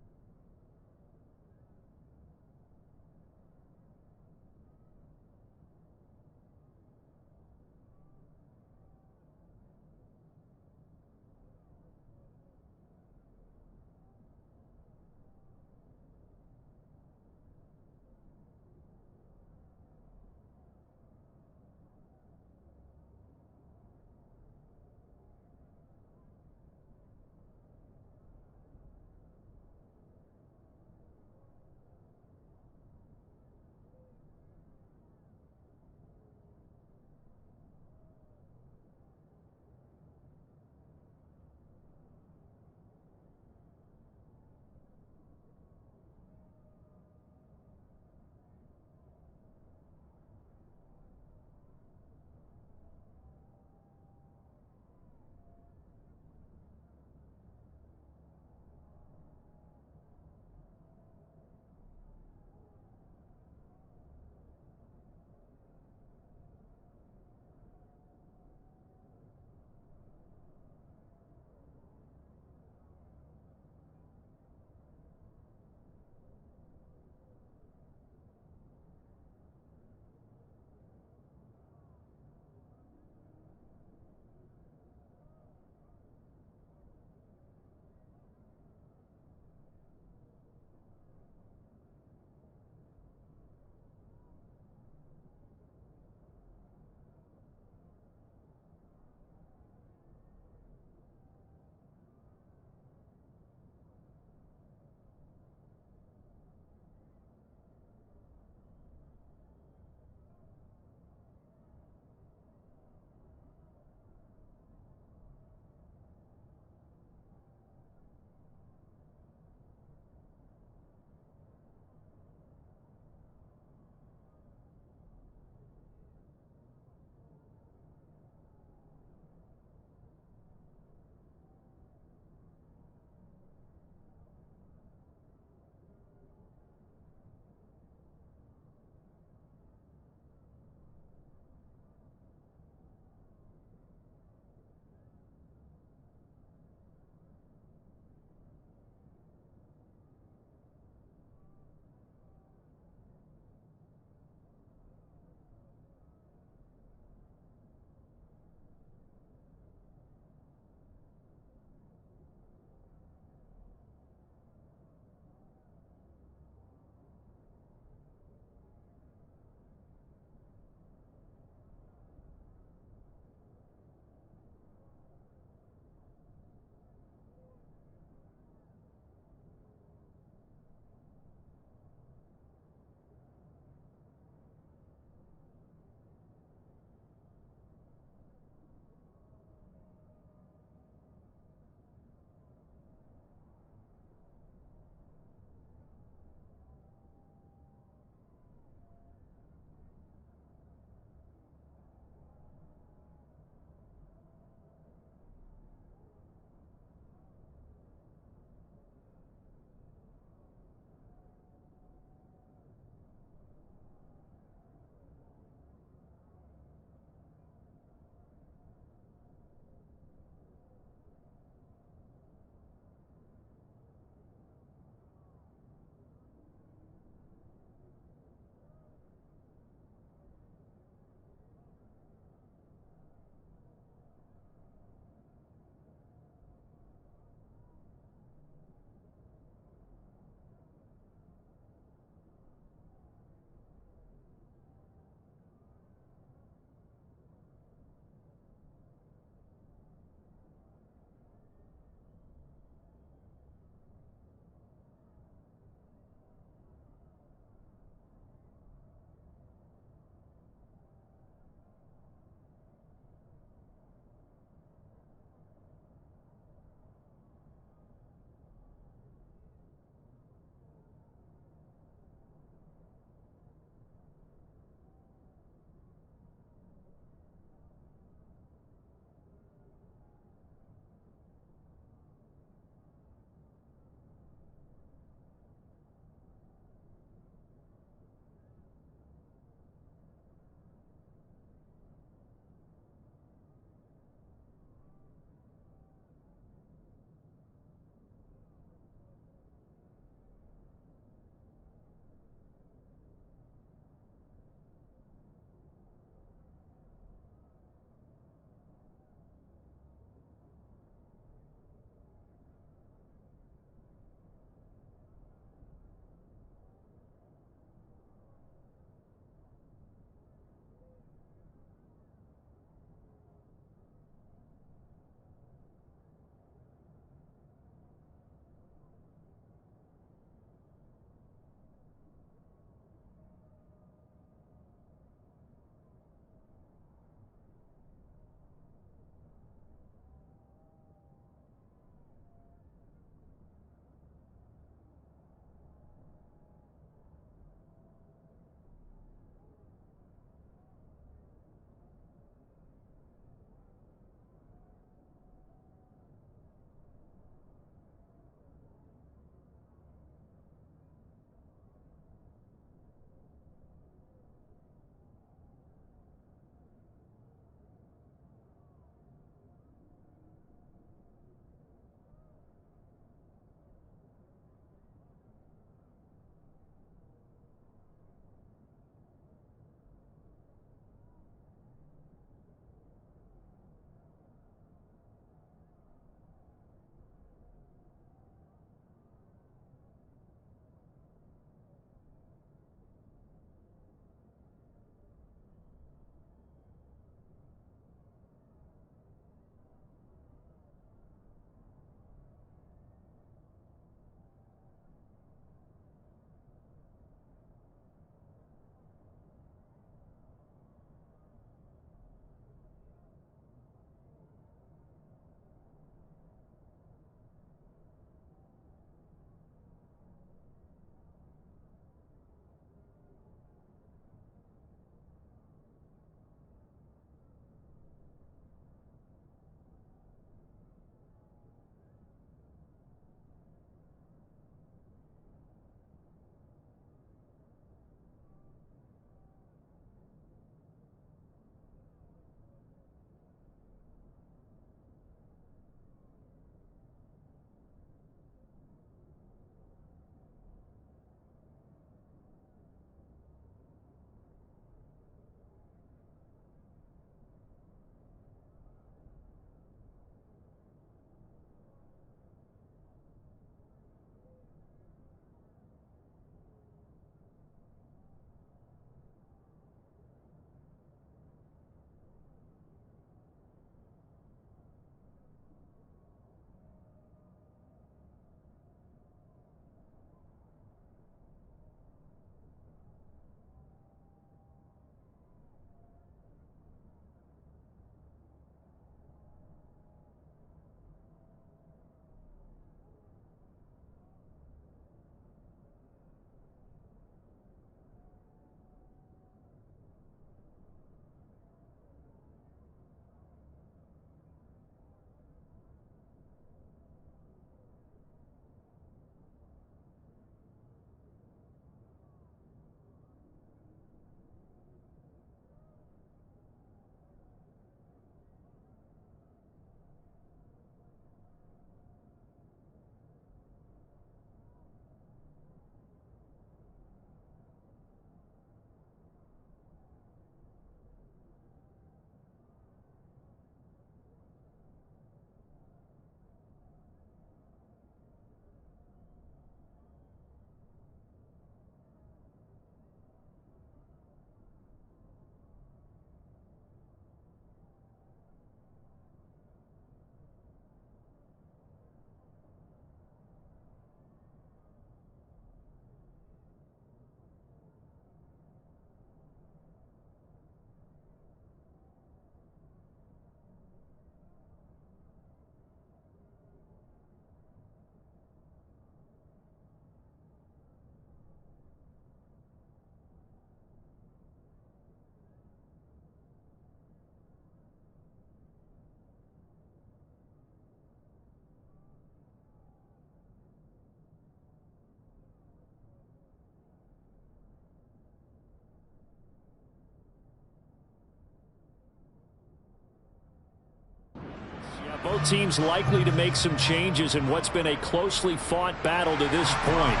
S6: Both teams likely to make some changes in what's been a closely fought battle to this point.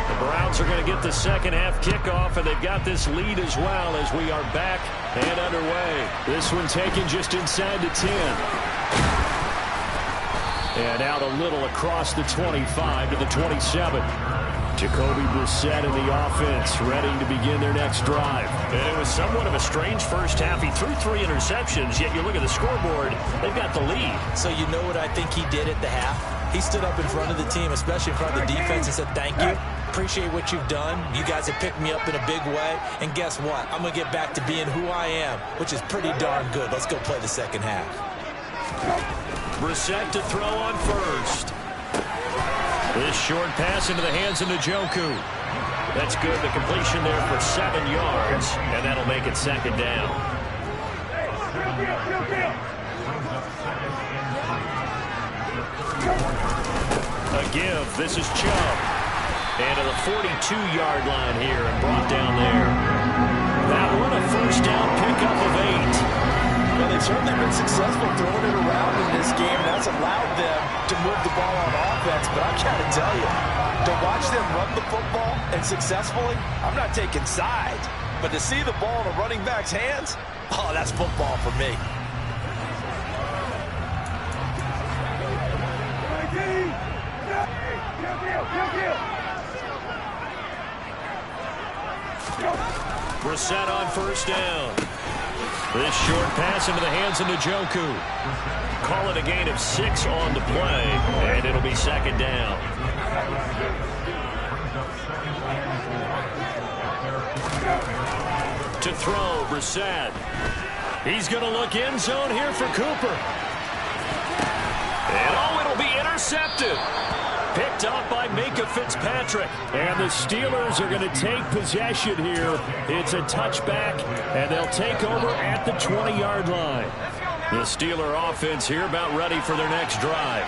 S2: The Browns are going to get the second half kickoff, and they've got this lead as well as we are back and underway.
S6: This one taken just inside the 10. And out a little across the 25 to the 27. Jacoby Brissett in the offense, ready to begin their next drive.
S2: And it was somewhat of a strange first half. He threw 3 interceptions, yet you look at the scoreboard, they've got the lead.
S3: So you know what I think he did at the half? He stood up in front of the team, especially in front of the defense, and said, thank you. Appreciate what you've done. You guys have picked me up in a big way. And guess what? I'm going to get back to being who I am, which is pretty darn good. Let's go play the second half.
S2: Brissett to throw on first. This short pass into the hands of Njoku. That's good. The completion there for 7 yards, and that'll make it second down. A give. This is Chubb. And to the 42-yard line here and brought down there. That one a first down pickup of 8.
S3: Well, they've certainly been successful throwing it around in this game. That's allowed them to move the ball on offense. But I got to tell you, to watch them run the football and successfully, I'm not taking sides. But to see the ball in a running back's hands, oh, that's football for me.
S2: Brissett on first down. This short pass into the hands of Njoku. Call it a gain of 6 on the play, and it'll be second down. To throw, Brissett. He's going to look end zone here for Cooper. And oh, it'll be intercepted. Picked up by Minkah Fitzpatrick.
S6: And the Steelers are going to take possession here. It's a touchback, and they'll take over at the 20-yard line.
S2: The Steeler offense here about ready for their next drive.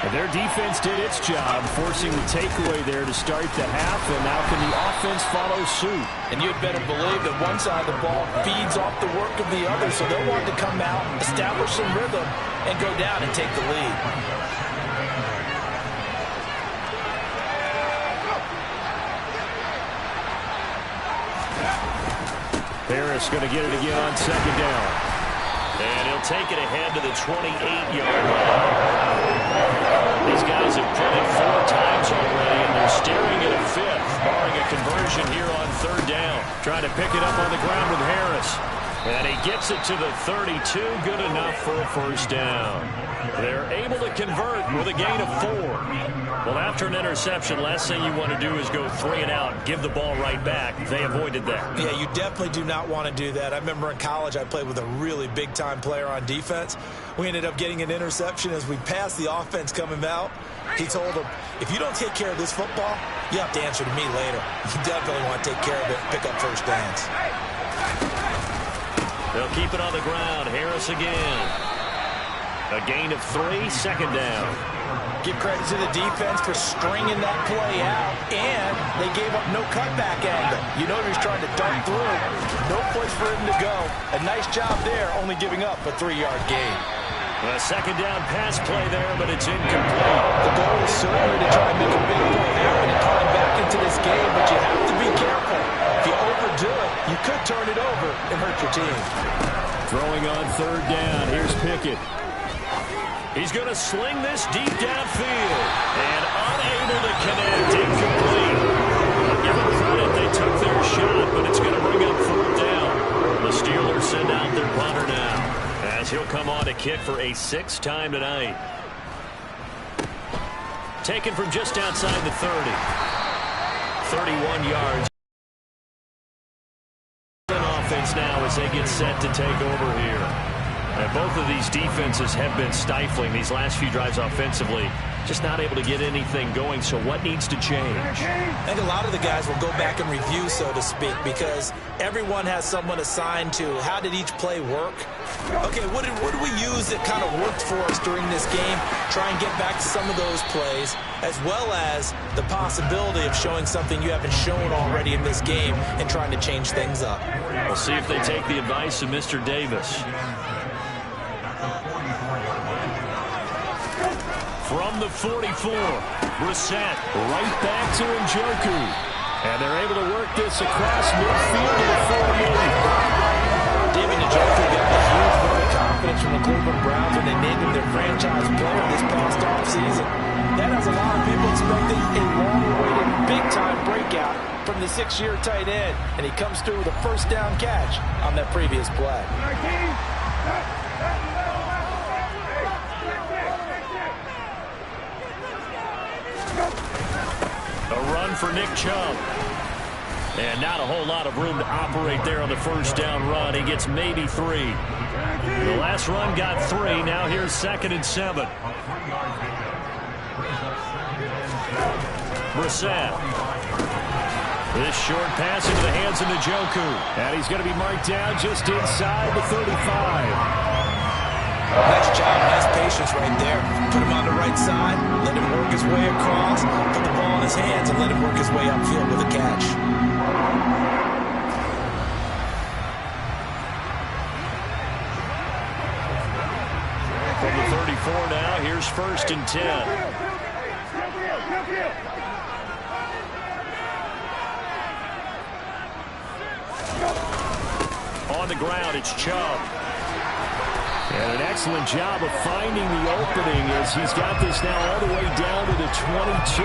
S6: And their defense did its job, forcing the takeaway there to start the half, and now can the offense follow suit?
S3: And you'd better believe that one side of the ball feeds off the work of the other, so they'll want to come out, establish some rhythm, and go down and take the lead.
S6: Harris going to get it again on second down.
S2: And he'll take it ahead to the 28-yard line. These guys have punted 4 times already, and they're staring at a 5th, barring a conversion here on third down.
S6: Trying to pick it up on the ground with Harris.
S2: And he gets it to the 32, good enough for a first down. They're able to convert with a gain of 4. Well, after an interception, last thing you want to do is go 3 and out, give the ball right back. They avoided that.
S3: Yeah, you definitely do not want to do that. I remember in college I played with a really big-time player on defense. We ended up getting an interception as we passed the offense coming out. He told him, if you don't take care of this football, you have to answer to me later. You definitely want to take care of it and pick up first downs.
S2: They'll keep it on the ground. Harris again. A gain of 3, second down.
S3: Give credit to the defense for stringing that play out, and they gave up no cutback angle. You know he was trying to dart through. No place for him to go. A nice job there, only giving up a 3-yard gain.
S2: A second down pass play there, but it's incomplete.
S3: The goal is certainly to try and make a big play happen and climb back into this game, but you have to be careful. If you overdo it, you could turn it over and hurt your team.
S6: Throwing on third down. Here's Pickett.
S2: He's going to sling this deep downfield. And unable to connect. Incomplete. Give them credit. They took their shot, but it's going to bring up fourth down. The Steelers send out their punter now, as he'll come on to kick for a 6th time tonight. Taken from just outside the 30. 31 yards. Offense now as they get set to take over here. And both of these defenses have been stifling these last few drives offensively. Just not able to get anything going, so what needs to change?
S3: I think a lot of the guys will go back and review, so to speak, because everyone has someone assigned to how did each play work. Okay, what do we use that kind of worked for us during this game? Try and get back to some of those plays, as well as the possibility of showing something you haven't shown already in this game and trying to change things up.
S2: We'll see if they take the advice of Mr. Davis. From the 44, Brissett right back to Njoku. And they're able to work this across midfield to the 48.
S3: David Njoku got a huge vote of confidence from the Cleveland Browns when they named him their franchise player this past offseason. That has a lot of people expecting a long-awaited, big-time breakout from the 6-year tight end, and he comes through with a first down catch on that previous play.
S2: A run for Nick Chubb. And not a whole lot of room to operate there on the first down run. He gets maybe 3. The last run got 3. Now here's 2nd and 7. Brissett. This short pass into the hands of Njoku. And he's going to be marked down just inside the 35.
S3: Nice job, nice patience right there. Put him on the right side, let him work his way across, put the ball in his hands, and let him work his way upfield with a catch.
S2: From the 34 now, here's 1st and 10. On the ground, it's Chubb. And an excellent job of finding the opening as he's got this now all the way down to the 22.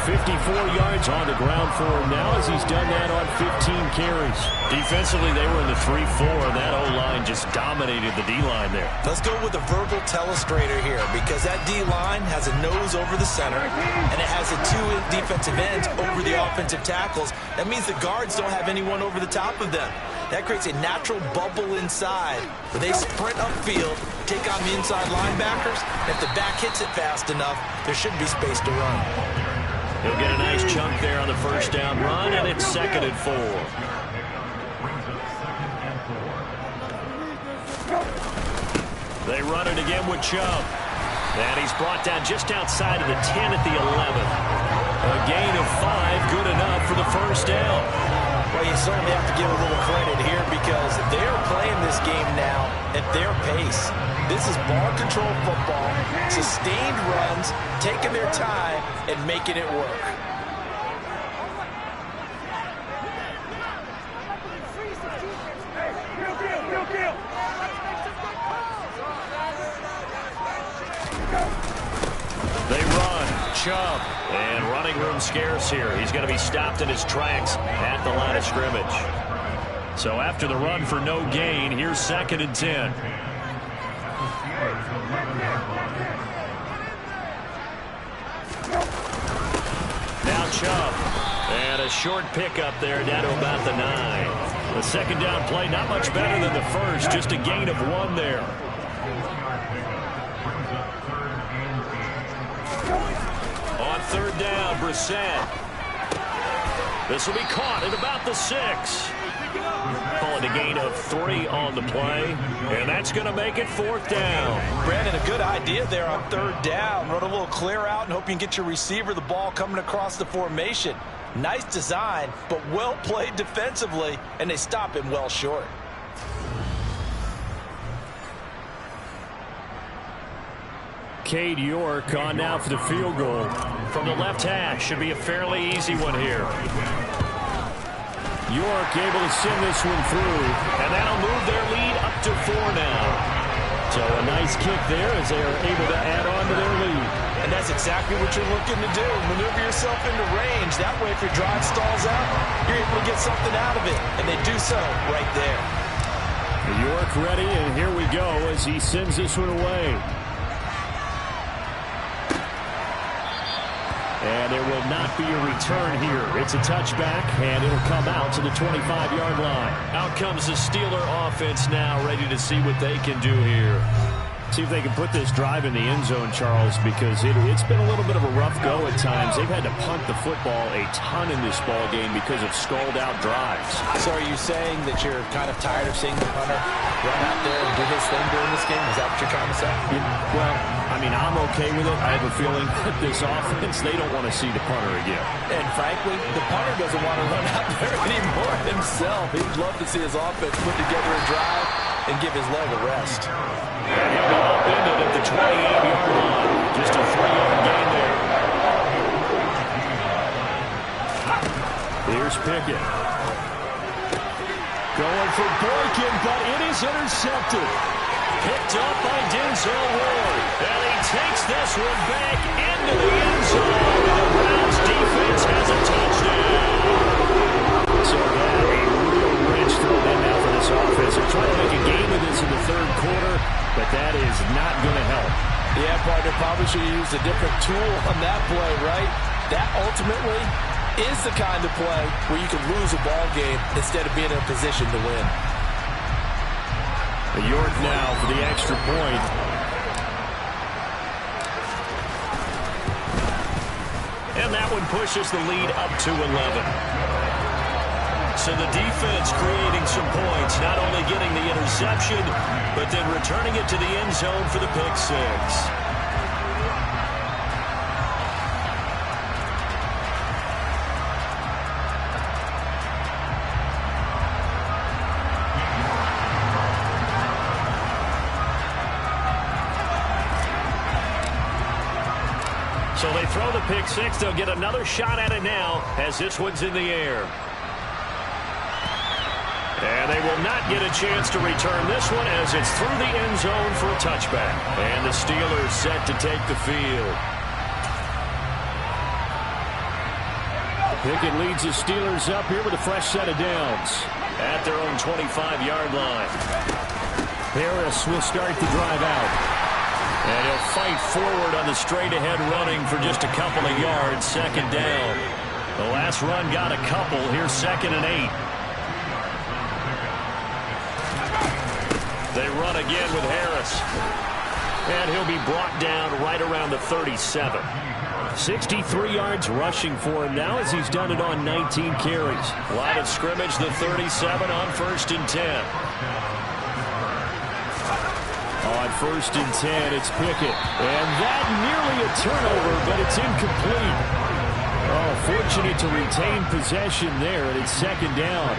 S2: 54 yards on the ground for him now as he's done that on 15 carries. Defensively, they were in the 3-4, and that O-line just dominated the D-line there.
S3: Let's go with a verbal telestrator here because that D-line has a nose over the center, and it has a 2 defensive ends over the offensive tackles. That means the guards don't have anyone over the top of them. That creates a natural bubble inside where they sprint upfield, take on the inside linebackers. If the back hits it fast enough, there should be space to run.
S2: He'll get a nice chunk there on the first down run, and it's 2nd and 4. They run it again with Chubb. And he's brought down just outside of the 10 at the 11. A gain of 5, good enough for the first down.
S3: Well, you certainly have to give a little credit here because they're playing this game now at their pace. This is ball control football, sustained runs, taking their time and making it work.
S2: They run. Chubb. And running room scarce here. He's going to be stopped in his tracks at the line of scrimmage. So after the run for no gain, here's 2nd and 10. Now Chubb. And a short pickup there down to about the 9. The second down play not much better than the first. Just a gain of 1 there. On 3rd down, Brissett. This will be caught at about the 6. Call it a gain of 3 on the play, and that's going to make it 4th down.
S3: Brandon, a good idea there on 3rd down. Run a little clear out and hope you can get your receiver the ball coming across the formation. Nice design, but well played defensively, and they stop him well short.
S2: Cade York on now for the field goal. From the left hash, should be a fairly easy one here. York able to send this one through, and that'll move their lead up to 4 now. So a nice kick there as they are able to add on to their lead.
S3: And that's exactly what you're looking to do. Maneuver yourself into range. That way, if your drive stalls out, you're able to get something out of it. And they do so right there.
S2: York ready, and here we go as he sends this one away. And there will not be a return here. It's a touchback, and it'll come out to the 25-yard line. Out comes the Steeler offense now, ready to see what they can do here. See if they can put this drive in the end zone, Charles, because it's been a little bit of a rough go at times. They've had to punt the football a ton in this ball game because of stalled-out drives.
S3: So are you saying that you're kind of tired of seeing the punter run out there and do his thing during this game? Is that what you're trying to say?
S2: Well, I mean, I'm okay with it. I have a feeling that this offense, they don't want to see the punter again.
S3: And frankly, the punter doesn't want to run out there anymore himself. He'd love to see his offense put together a drive and give his leg a rest.
S2: And he'll be upended at the 28-yard line. Just a 3-yard gain there.
S6: Here's Pickett. Going for Boykin, but it is intercepted.
S2: Picked up by Denzel Ward. And he takes this one back into the end zone. The Browns defense has a touchdown. So that a real wrench thrown in now for this offense. They're trying to make a game of this in the third quarter, but that is not going to help.
S3: Yeah, partner, probably should have used a different tool on that play, right? That ultimately is the kind of play where you can lose a ball game instead of being in a position to win.
S6: York now for the extra point.
S2: And that one pushes the lead up to 11. So the defense creating some points, not only getting the interception, but then returning it to the end zone for the pick six. So they throw the pick six. They'll get another shot at it now as this one's in the air. And they will not get a chance to return this one as it's through the end zone for a touchback. And the Steelers set to take the field.
S6: Pickett leads the Steelers up here with a fresh set of downs.
S2: At their own 25-yard line.
S6: Harris will start the drive out.
S2: And he'll fight forward on the straight-ahead running for just a couple of yards. Second down. The last run got a couple. Here's 2nd and 8. They run again with Harris. And he'll be brought down right around the 37.
S6: 63 yards rushing for him now as he's done it on 19 carries.
S2: Line of scrimmage, the 37 on 1st and 10.
S6: On 1st and 10, it's Pickett. And that nearly a turnover, but it's incomplete. Oh, fortunate to retain possession there, and it's 2nd down.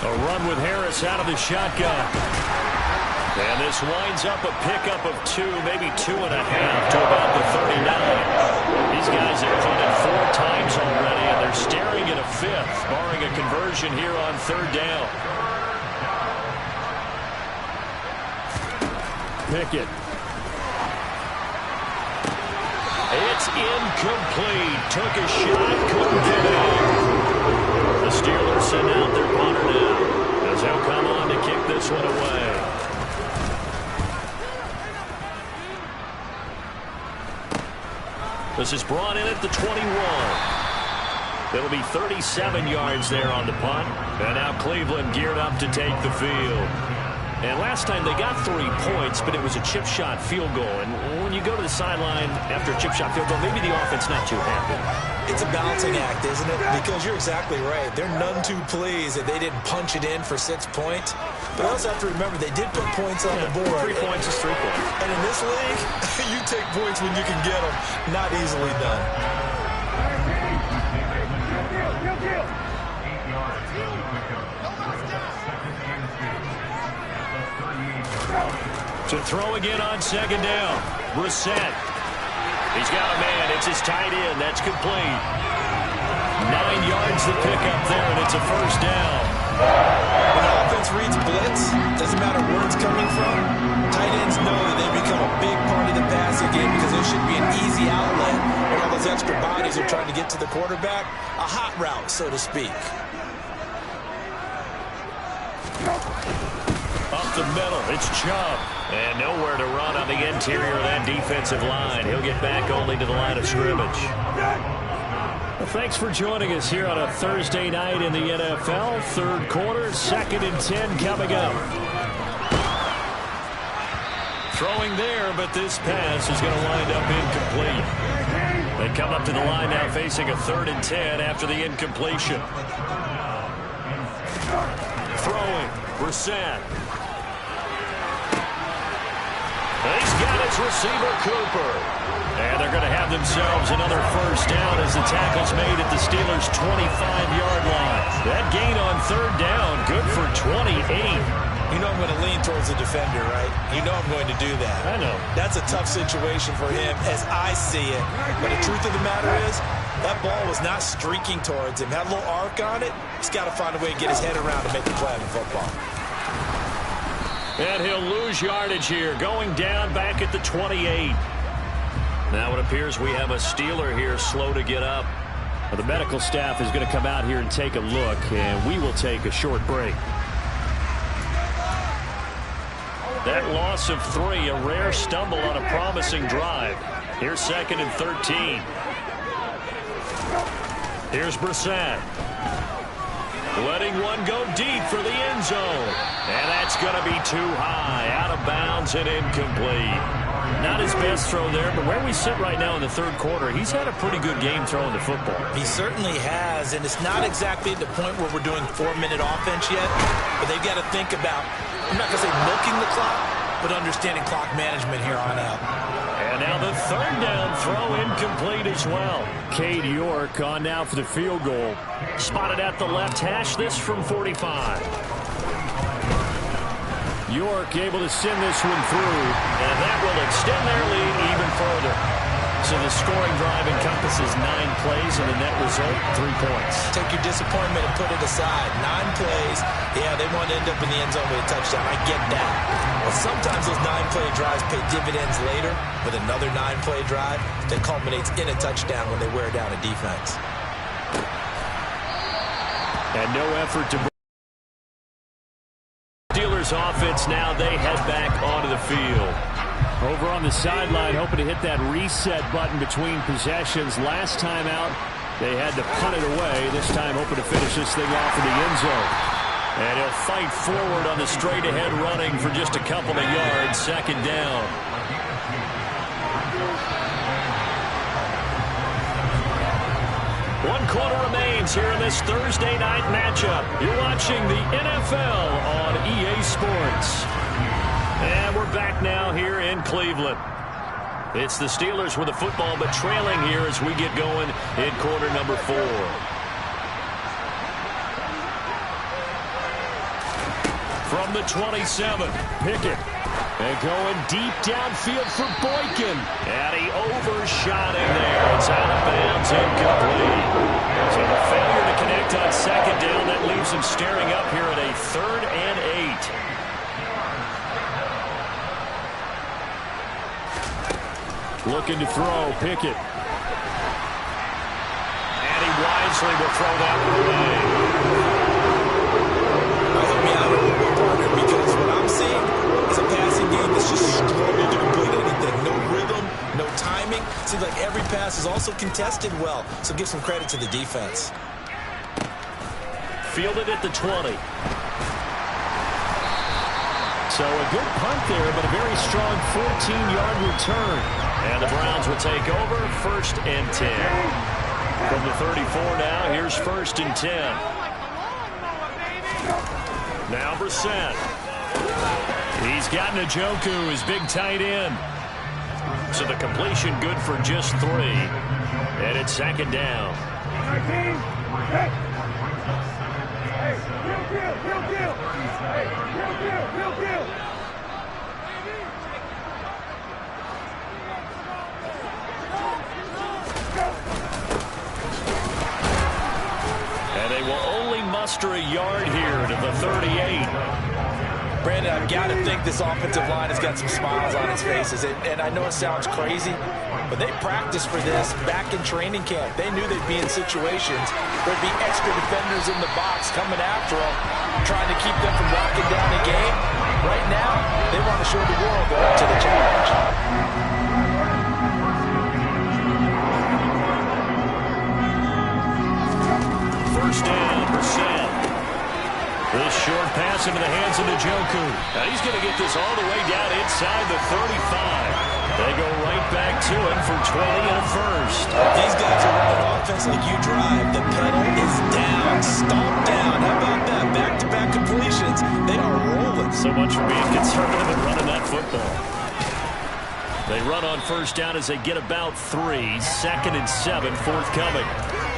S2: A run with Harris out of the shotgun. And this winds up a pickup of 2, maybe 2.5 to about the 39. These guys have punted 4 times already, and they're staring at a 5th, barring a conversion here on 3rd down.
S6: Pickett.
S2: It's incomplete. Took a shot, couldn't get it. The Steelers send out their punter now, as he'll come on to kick this one away. This is brought in at the 21. It'll be 37 yards there on the punt. And now Cleveland geared up to take the field. And last time they got 3 points, but it was a chip shot field goal. And when you go to the sideline after a chip shot field goal, maybe the offense not too happy.
S3: It's a balancing act, isn't it? Because you're exactly right. They're none too pleased that they didn't punch it in for 6 points. But I also have to remember they did put points on the board.
S2: 3 points is 3 points.
S3: And in this league, you take points when you can get them. Not easily done.
S2: To throw again on 2nd down. Brissett. He's got a man. It's his tight end. That's complete. 9 yards to pick up there, and it's a 1st down.
S3: When the offense reads blitz, doesn't matter where it's coming from, tight ends know that they become a big part of the passing game because there should be an easy outlet when all those extra bodies are trying to get to the quarterback. A hot route, so to speak.
S2: Up the middle, it's Chubb. And nowhere to run on the interior of that defensive line. He'll get back only to the line of scrimmage.
S6: Well, thanks for joining us here on a Thursday night in the NFL. 3rd quarter, 2nd and 10 coming up.
S2: Throwing there, but this pass is going to wind up incomplete. They come up to the line now facing a 3rd and 10 after the incompletion. Throwing, Brissett. He's got his receiver, Cooper. And they're going to have have themselves another first down as the tackle's made at the Steelers' 25-yard line. That gain on third down, good for 28.
S3: You know I'm going to lean towards the defender, right? You know I'm going to do that.
S2: I know.
S3: That's a tough situation for him as I see it. But the truth of the matter is, that ball was not streaking towards him. Had a little arc on it. He's got to find a way to get his head around to make the play in football.
S2: And he'll lose yardage here, going down back at the 28. Now it appears we have a Steeler here slow to get up.
S6: Well, the medical staff is going to come out here and take a look, and we will take a short break.
S2: That loss of 3, a rare stumble on a promising drive. Here's 2nd and 13. Here's Brissett. Letting one go deep for the end zone. And that's going to be too high, out of bounds and incomplete. Not his best throw there, but where we sit right now in the third quarter, he's had a pretty good game throwing the football.
S3: He certainly has, and it's not exactly at the point where we're doing 4-minute offense yet, but they've got to think about, I'm not going to say milking the clock, but understanding clock management here on out.
S2: And now the third down throw incomplete as well.
S6: Cade York on now for the field goal.
S2: Spotted at the left hash, this from 45.
S6: York able to send this one through.
S2: And that will extend their lead even further. So the scoring drive encompasses 9 plays, and the net result, 3 points.
S3: Take your disappointment and put it aside. 9 plays. Yeah, they want to end up in the end zone with a touchdown. I get that. But sometimes those 9-play drives pay dividends later with another 9-play drive that culminates in a touchdown when they wear down a defense.
S6: And no effort to
S2: Steelers offense now, they head back onto the field.
S6: Over on the sideline, hoping to hit that reset button between possessions. Last time out, they had to punt it away. This time, hoping to finish this thing off in the end zone.
S2: And he'll fight forward on the straight-ahead running for just a couple of yards. 2nd down. One quarter remains here in this Thursday night matchup. You're watching the NFL on EA Sports. And we're back now here in Cleveland. It's the Steelers with the football, but trailing here as we get going in quarter number 4. From the 27, Pickett. And going deep downfield for Boykin. And he overshot him there. It's out of bounds, incomplete. So the failure to connect on 2nd down, that leaves him staring up here at a 3rd and
S6: 8. Looking to throw, Pickett.
S2: And he wisely will throw that one away.
S3: Help me out a little bit, partner, because what I'm seeing is a passing game that's just struggled to complete anything. No rhythm, no timing. Seems like every pass is also contested well, so give some credit to the defense.
S2: Fielded at the 20.
S6: So a good punt there, but a very strong 14-yard return.
S2: And the Browns will take over, 1st and 10. From the 34 now, here's 1st and 10. Now Brissett. He's got Njoku, his big tight end. So the completion good for just 3. And it's 2nd down. And they will only muster a yard here to the 38.
S3: Brandon, I've got to think this offensive line has got some smiles on its faces. And I know it sounds crazy, but they practiced for this back in training camp. They knew they'd be in situations where there'd be extra defenders in the box coming after them, trying to keep them from locking down a game. Right now, they want to show the world they're up to the challenge.
S2: First down, Brissett. This short pass into the hands of Njoku. Now he's going to get this all the way down inside the 35. They go right back to him for 20 and a first.
S3: These guys are running offense like you drive. The pedal is down, stomped down. How about that? Back-to-back completions. They are rolling.
S2: So much for being conservative and running that football. They run on first down as they get about 3. 2nd and 7, forthcoming.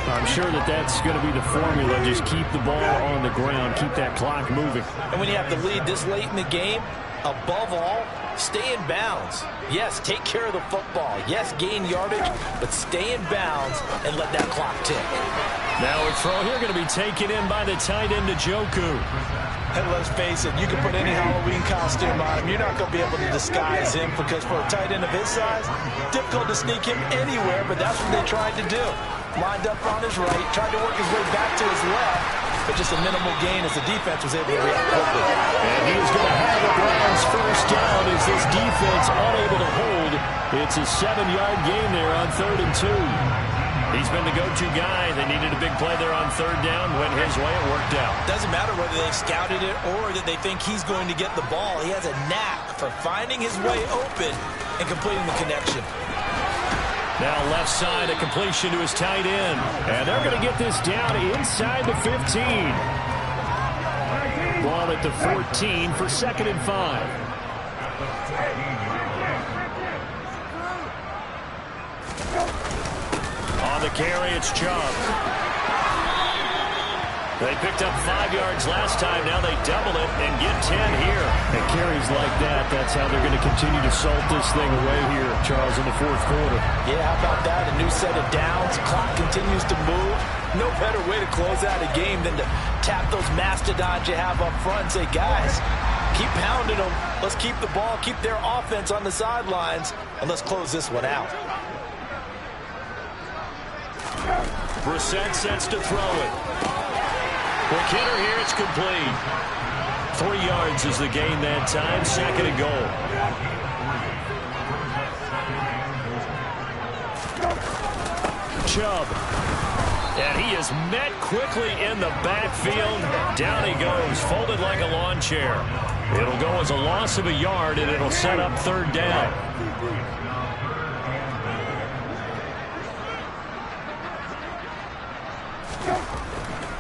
S6: I'm sure that's going to be the formula. Just keep the ball on the ground. Keep that clock moving.
S3: And when you have the lead this late in the game, above all, stay in bounds. Yes, take care of the football. Yes, gain yardage, but stay in bounds and let that clock tick.
S2: Now a throw here going to be taken in by the tight end, Njoku.
S3: And let's face it, you can put any Halloween costume on him. You're not going to be able to disguise him because for a tight end of his size, difficult to sneak him anywhere, but that's what they tried to do. Lined up on his right, tried to work his way back to his left, but just a minimal gain as the defense was able to react quickly.
S2: And he is going to have the Browns first down as this defense unable to hold. It's a 7-yard gain there on 3rd and 2. He's been the go-to guy. They needed a big play there on 3rd down. Went his way. It worked out.
S3: Doesn't matter whether they scouted it or that they think he's going to get the ball. He has a knack for finding his way open and completing the connection.
S2: Now left side, a completion to his tight end. And they're going to get this down inside the 15. Ball at the 14 for 2nd and 5. On the carry, it's Chubb. They picked up 5 yards last time. Now they double it and get 10 here.
S6: And carries like that, that's how they're going to continue to salt this thing away here, Charles, in the 4th quarter.
S3: Yeah, how about that? A new set of downs. Clock continues to move. No better way to close out a game than to tap those mastodons you have up front and say, guys, keep pounding them. Let's keep the ball, keep their offense on the sidelines, and let's close this one out.
S2: Brissett sets to throw it. Quick hitter here, it's complete. 3 yards is the gain that time, 2nd and goal. Chubb. And he is met quickly in the backfield. Down he goes, folded like a lawn chair. It'll go as a loss of a yard, and it'll set up 3rd down.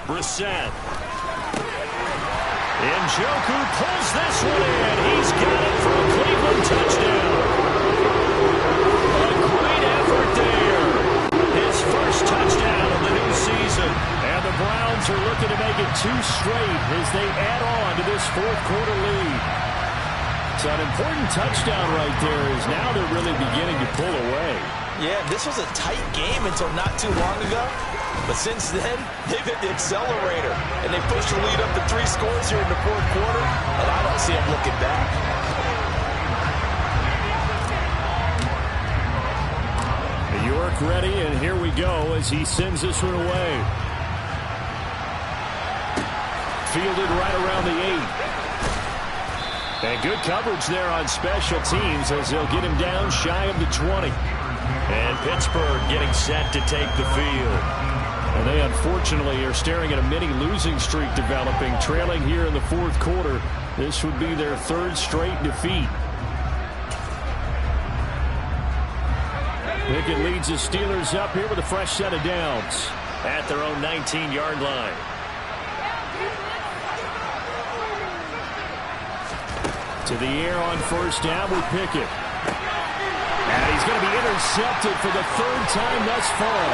S2: Brissett. Njoku pulls this one in. He's got it for a Cleveland touchdown. A great effort there. His first touchdown of the new season. And the Browns are looking to make it 2 straight as they add on to this 4th quarter lead. So an important touchdown right there is now they're really beginning to pull away.
S3: Yeah, this was a tight game until not too long ago. But since then, they've hit the accelerator. And they pushed the lead up to 3 scores here in the 4th quarter. And I don't see them looking back.
S6: York ready, and here we go as he sends this one away. Fielded right around the 8. And good coverage there on special teams as they'll get him down shy of the 20.
S2: And Pittsburgh getting set to take the field.
S6: And they unfortunately are staring at a mini losing streak developing, trailing here in the 4th quarter. This would be their 3rd straight defeat. Pickett leads the Steelers up here with a fresh set of downs.
S2: At their own 19-yard line.
S6: To the air on first down with Pickett. And he's going to be intercepted for the 3rd time thus far.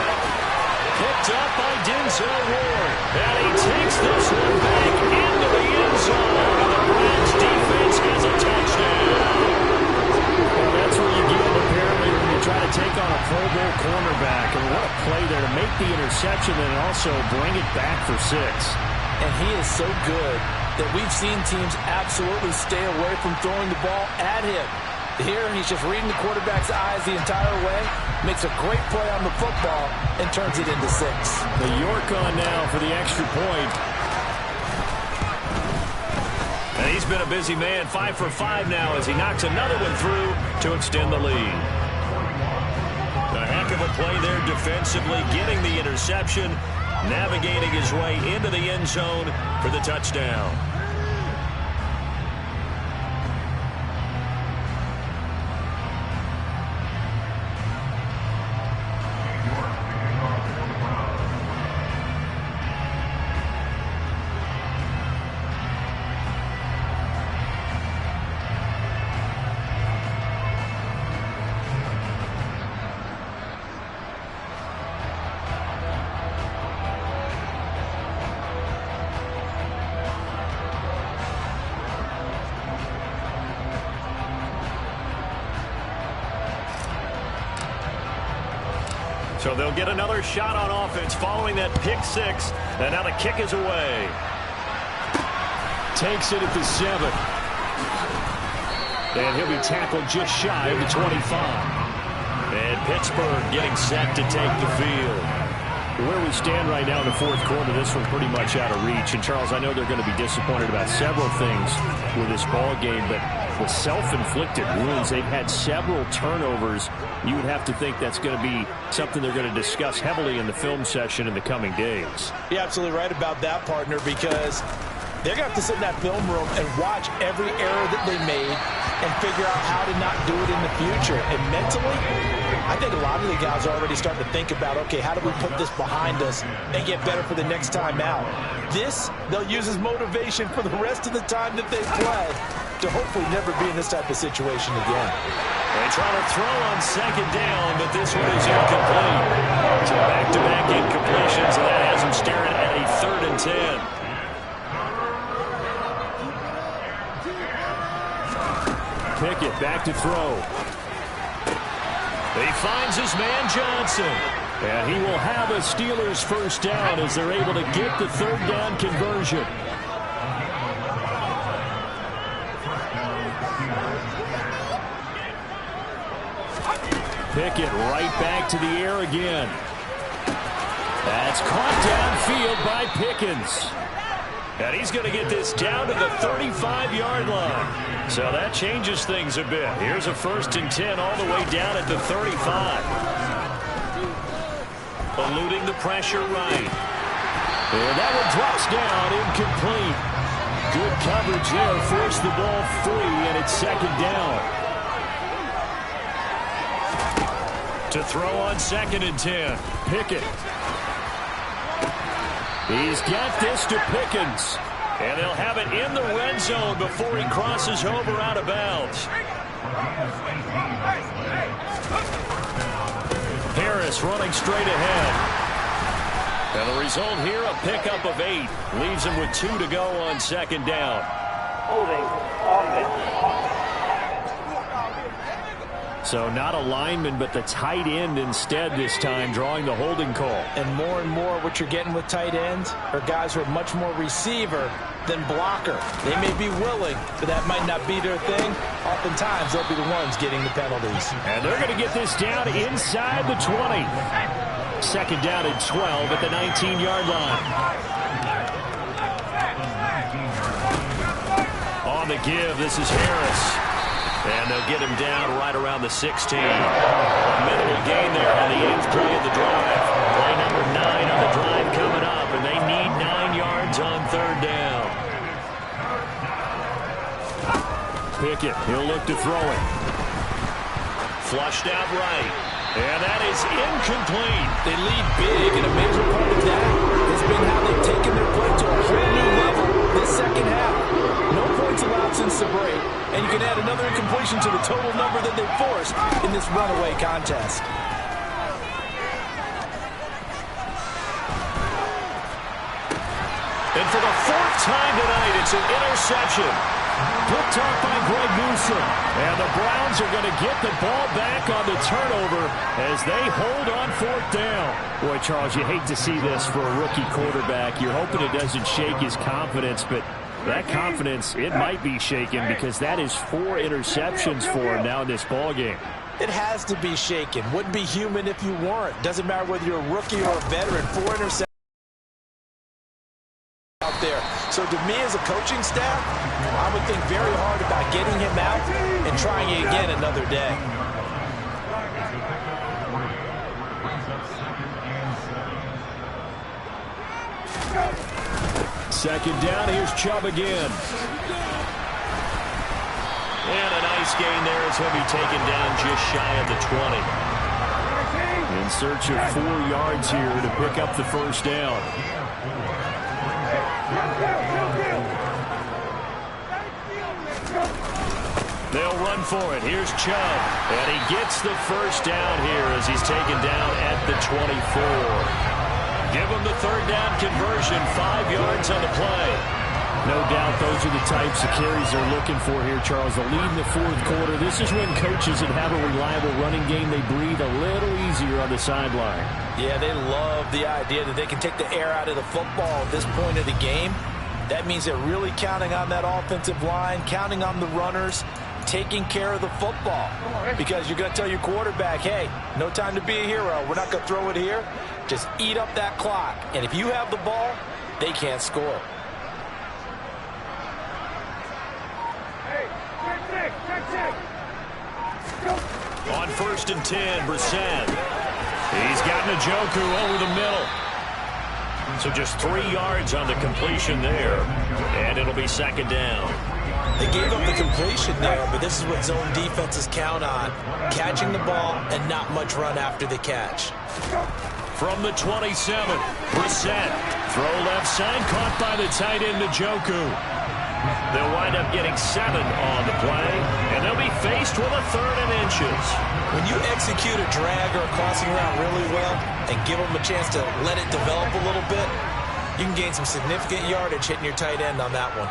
S2: Picked up by Denzel Ward. And he takes this one back into the end zone. And the Browns defense has a touchdown.
S6: Well, that's where you get them apparently when you try to take on a Pro Bowl cornerback. And what a play there to make the interception and also bring it back for 6.
S3: And he is so good that we've seen teams absolutely stay away from throwing the ball at him. Here, he's just reading the quarterback's eyes the entire way, makes a great play on the football, and turns it into 6.
S6: The York on now for the extra point.
S2: And he's been a busy man, 5 for 5 now as he knocks another one through to extend the lead. A heck of a play there defensively, getting the interception, navigating his way into the end zone for the touchdown. So they'll get another shot on offense following that pick six. And now the kick is away.
S6: Takes it at the 7. And he'll be tackled just shy of the 25.
S2: And Pittsburgh getting set to take the field.
S6: Where we stand right now in the fourth quarter, this one's pretty much out of reach. And, Charles, I know they're going to be disappointed about several things with this ball game, but the self-inflicted wounds, they've had several turnovers. You would have to think that's going to be something they're going to discuss heavily in the film session in the coming days.
S3: You're absolutely right about that, partner, because they're going to have to sit in that film room and watch every error that they made and figure out how to not do it in the future. And mentally, I think a lot of the guys are already starting to think about, okay, how do we put this behind us and get better for the next time out? This, they'll use as motivation for the rest of the time that they play to hopefully never be in this type of situation again.
S2: They try to throw on second down, but this one is incomplete. So back-to-back incompletions, and that has them staring at a 3rd and 10.
S6: Pickett back to throw.
S2: He finds his man Johnson.
S6: And he will have a Steelers first down as they're able to get the 3rd down conversion. Pickett right back to the air again. That's caught downfield by Pickens.
S2: And he's going to get this down to the 35-yard line. So that changes things a bit. Here's a 1st and 10 all the way down at the 35. Eluding the pressure right.
S6: And that one drops down, incomplete. Good coverage there, forced the ball free, and it's 2nd down.
S2: To throw on 2nd and 10.
S6: Pickett. He's got this to Pickens.
S2: And they'll have it in the red zone before he crosses over out of bounds. Harris running straight ahead. And the result here, a pickup of 8. Leaves him with 2 to go on 2nd down.
S4: Holding offense.
S6: So not a lineman, but the tight end instead this time, drawing the holding call.
S3: And more what you're getting with tight ends are guys who are much more receiver than blocker. They may be willing, but that might not be their thing. Oftentimes, they'll be the ones getting the penalties.
S6: And they're going to get this down inside the 20. 2nd down and 12 at the 19-yard line. On the give, this is Harris. And they'll get him down right around the 16. A minimal gain there on the 8th play of the drive. Play number 9 on the drive coming up, and they need 9 yards on 3rd down. Pickett, he'll look to throw it.
S2: Flushed out right. And that is incomplete.
S3: They lead big, and a major part of that has been how they've taken their play to a whole new level this 2nd half. No points allowed since the break, and you can add another incompletion to the total number that they forced in this runaway contest.
S2: And for the 4th time tonight, it's an interception.
S6: Picked off by Greg Newsome. And the Browns are going to get the ball back on the turnover as they hold on 4th down. Boy, Charles, you hate to see this for a rookie quarterback. You're hoping it doesn't shake his confidence, but that confidence, it might be shaken because that is 4 interceptions for him now in this ball game.
S3: It has to be shaken. Wouldn't be human if you weren't. Doesn't matter whether you're a rookie or a veteran. 4 interceptions out there. So to me as a coaching staff, I would think very hard about getting him out and trying it again another day.
S6: Second down, here's Chubb again.
S2: And a nice gain there as he'll be taken down just shy of the 20.
S6: In search of 4 yards here to pick up the first down.
S2: They'll run for it. Here's Chubb. And he gets the first down here as he's taken down at the 24. Give him the 3rd down conversion, 5 yards on the play.
S6: No doubt those are the types of carries they're looking for here, Charles. The lead in the fourth quarter. This is when coaches that have a reliable running game, they breathe a little easier on the sideline.
S3: Yeah, they love the idea that they can take the air out of the football at this point of the game. That means they're really counting on that offensive line, counting on the runners, taking care of the football. Because you're going to tell your quarterback, hey, no time to be a hero. We're not going to throw it here. Just eat up that clock. And if you have the ball, they can't score.
S2: On 1st and 10, Brissett. He's got Njoku over the middle. So just 3 yards on the completion there. And it'll be 2nd down.
S3: They gave up the completion there, but this is what zone defenses count on. Catching the ball and not much run after the catch.
S2: From the 27, Brissett. Throw left side, caught by the tight end Njoku. They'll wind up getting 7 on the play, and they'll be faced with a 3rd and inches.
S3: When you execute a drag or a crossing route really well and give them a chance to let it develop a little bit, you can gain some significant yardage hitting your tight end on that one.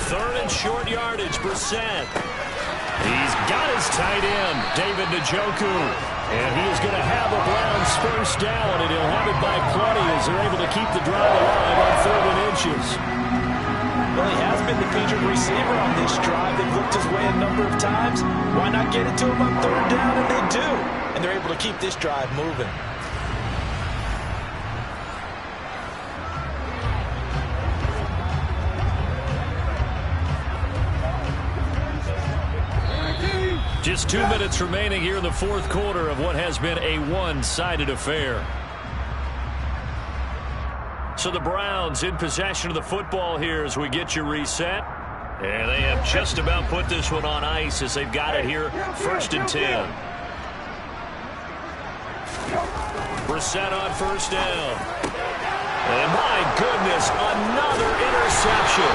S2: Third and short yardage, Brissett. He's got his tight end, David Njoku. And he is going to have the Browns first down, and he'll have it by plenty as they're able to keep the drive alive on 3rd and inches.
S3: Well, he has been the featured receiver on this drive. They've looked his way a number of times. Why not get it to him on 3rd down? And they do. And they're able to keep this drive moving.
S2: Just 2 minutes remaining here in the fourth quarter of what has been a one-sided affair. So the Browns in possession of the football here as we get you reset. And they have just about put this one on ice as they've got it here, 1st and 10. Brissett on 1st down. And my goodness, another interception.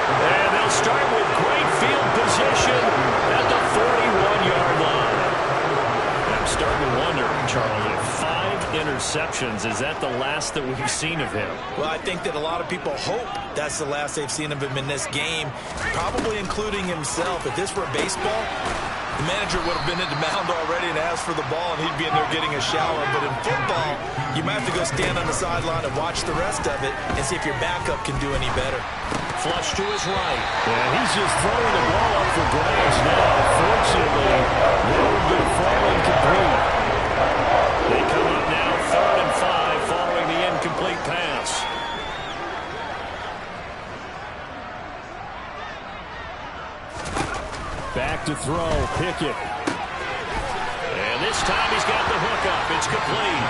S2: And they'll start with great field position at the 41-yard line. I'm starting to wonder, Charlie, 5 interceptions, is that the last that we've seen of him?
S3: Well, I think that a lot of people hope that's the last they've seen of him in this game, probably including himself. If this were baseball, the manager would have been in the mound already and asked for the ball, and he'd be in there getting a shower. But in football, you might have to go stand on the sideline and watch the rest of it and see if your backup can do any better.
S2: Flush to his right.
S6: And he's just throwing the ball up for grabs now. Fortunately, they were going to fall incomplete.
S2: They come up now 3rd and 5 following the incomplete pass.
S6: Back to throw, Pickett.
S2: And this time he's got the hook up. It's complete.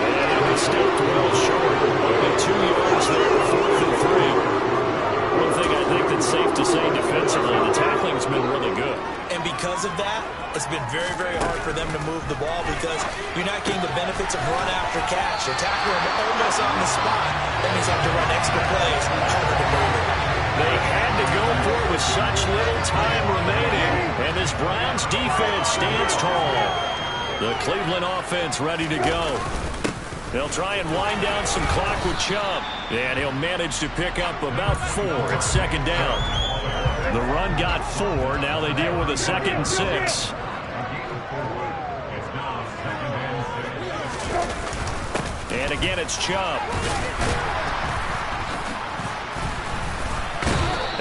S2: And he'll be stopped well short. Only 2 yards there, 4th and 3. One thing I think that's safe to say defensively, the tackling's been really good.
S3: And because of that, it's been very, very hard for them to move the ball because you're not getting the benefits of run after catch. They're tackling them almost on the spot. That means they have to run extra plays, harder to move it.
S2: They had to go for it with such little time remaining, and this Browns defense stands tall. The Cleveland offense ready to go. They'll try and wind down some clock with Chubb, and he'll manage to pick up about 4 at 2nd down. The run got 4. Now they deal with a 2nd and 6. And again, it's Chubb.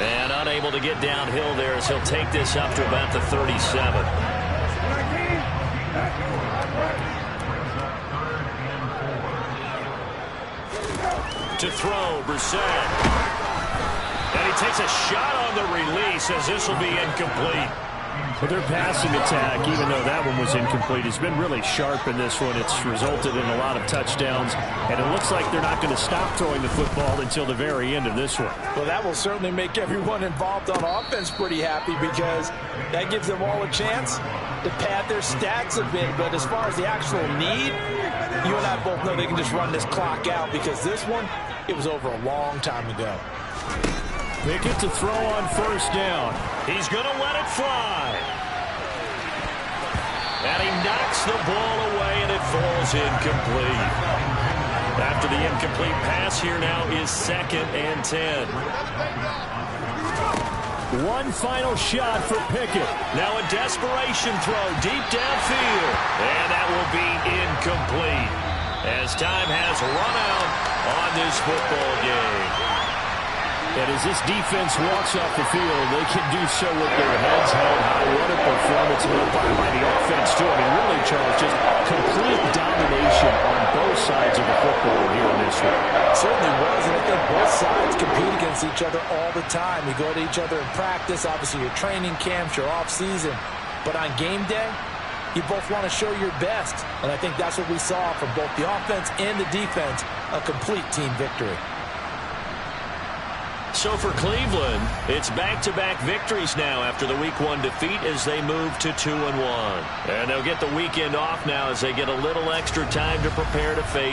S2: And unable to get downhill there as he'll take this up to about the 37. To throw, Brissett. And he takes a shot on the release as this will be incomplete.
S6: But their passing attack, even though that one was incomplete, has been really sharp in this one. It's resulted in a lot of touchdowns, and it looks like they're not going to stop throwing the football until the very end of this one.
S3: Well, that will certainly make everyone involved on offense pretty happy because that gives them all a chance to pad their stats a bit. But as far as the actual need, you and I both know they can just run this clock out because this one, it was over a long time ago.
S6: Pickett to throw on 1st down.
S2: He's going to let it fly. And he knocks the ball away, and it falls incomplete. After the incomplete pass, here now is 2nd and 10.
S6: One final shot for Pickett.
S2: Now a desperation throw deep downfield. And that will be incomplete as time has run out on this football game.
S6: And as this defense walks off the field, they can do so with their heads held high. What a performance by the offense, too. I mean, really, Charles, just complete domination on both sides of the football here in this one.
S3: Certainly was, and I think both sides compete against each other all the time. You go to each other in practice, obviously your training camps, your off-season. But on game day, you both want to show your best. And I think that's what we saw from both the offense and the defense, a complete team victory.
S2: So for Cleveland, it's back-to-back victories now after the Week 1 defeat as they move to 2-1. And they'll get the weekend off now as they get a little extra time to prepare to face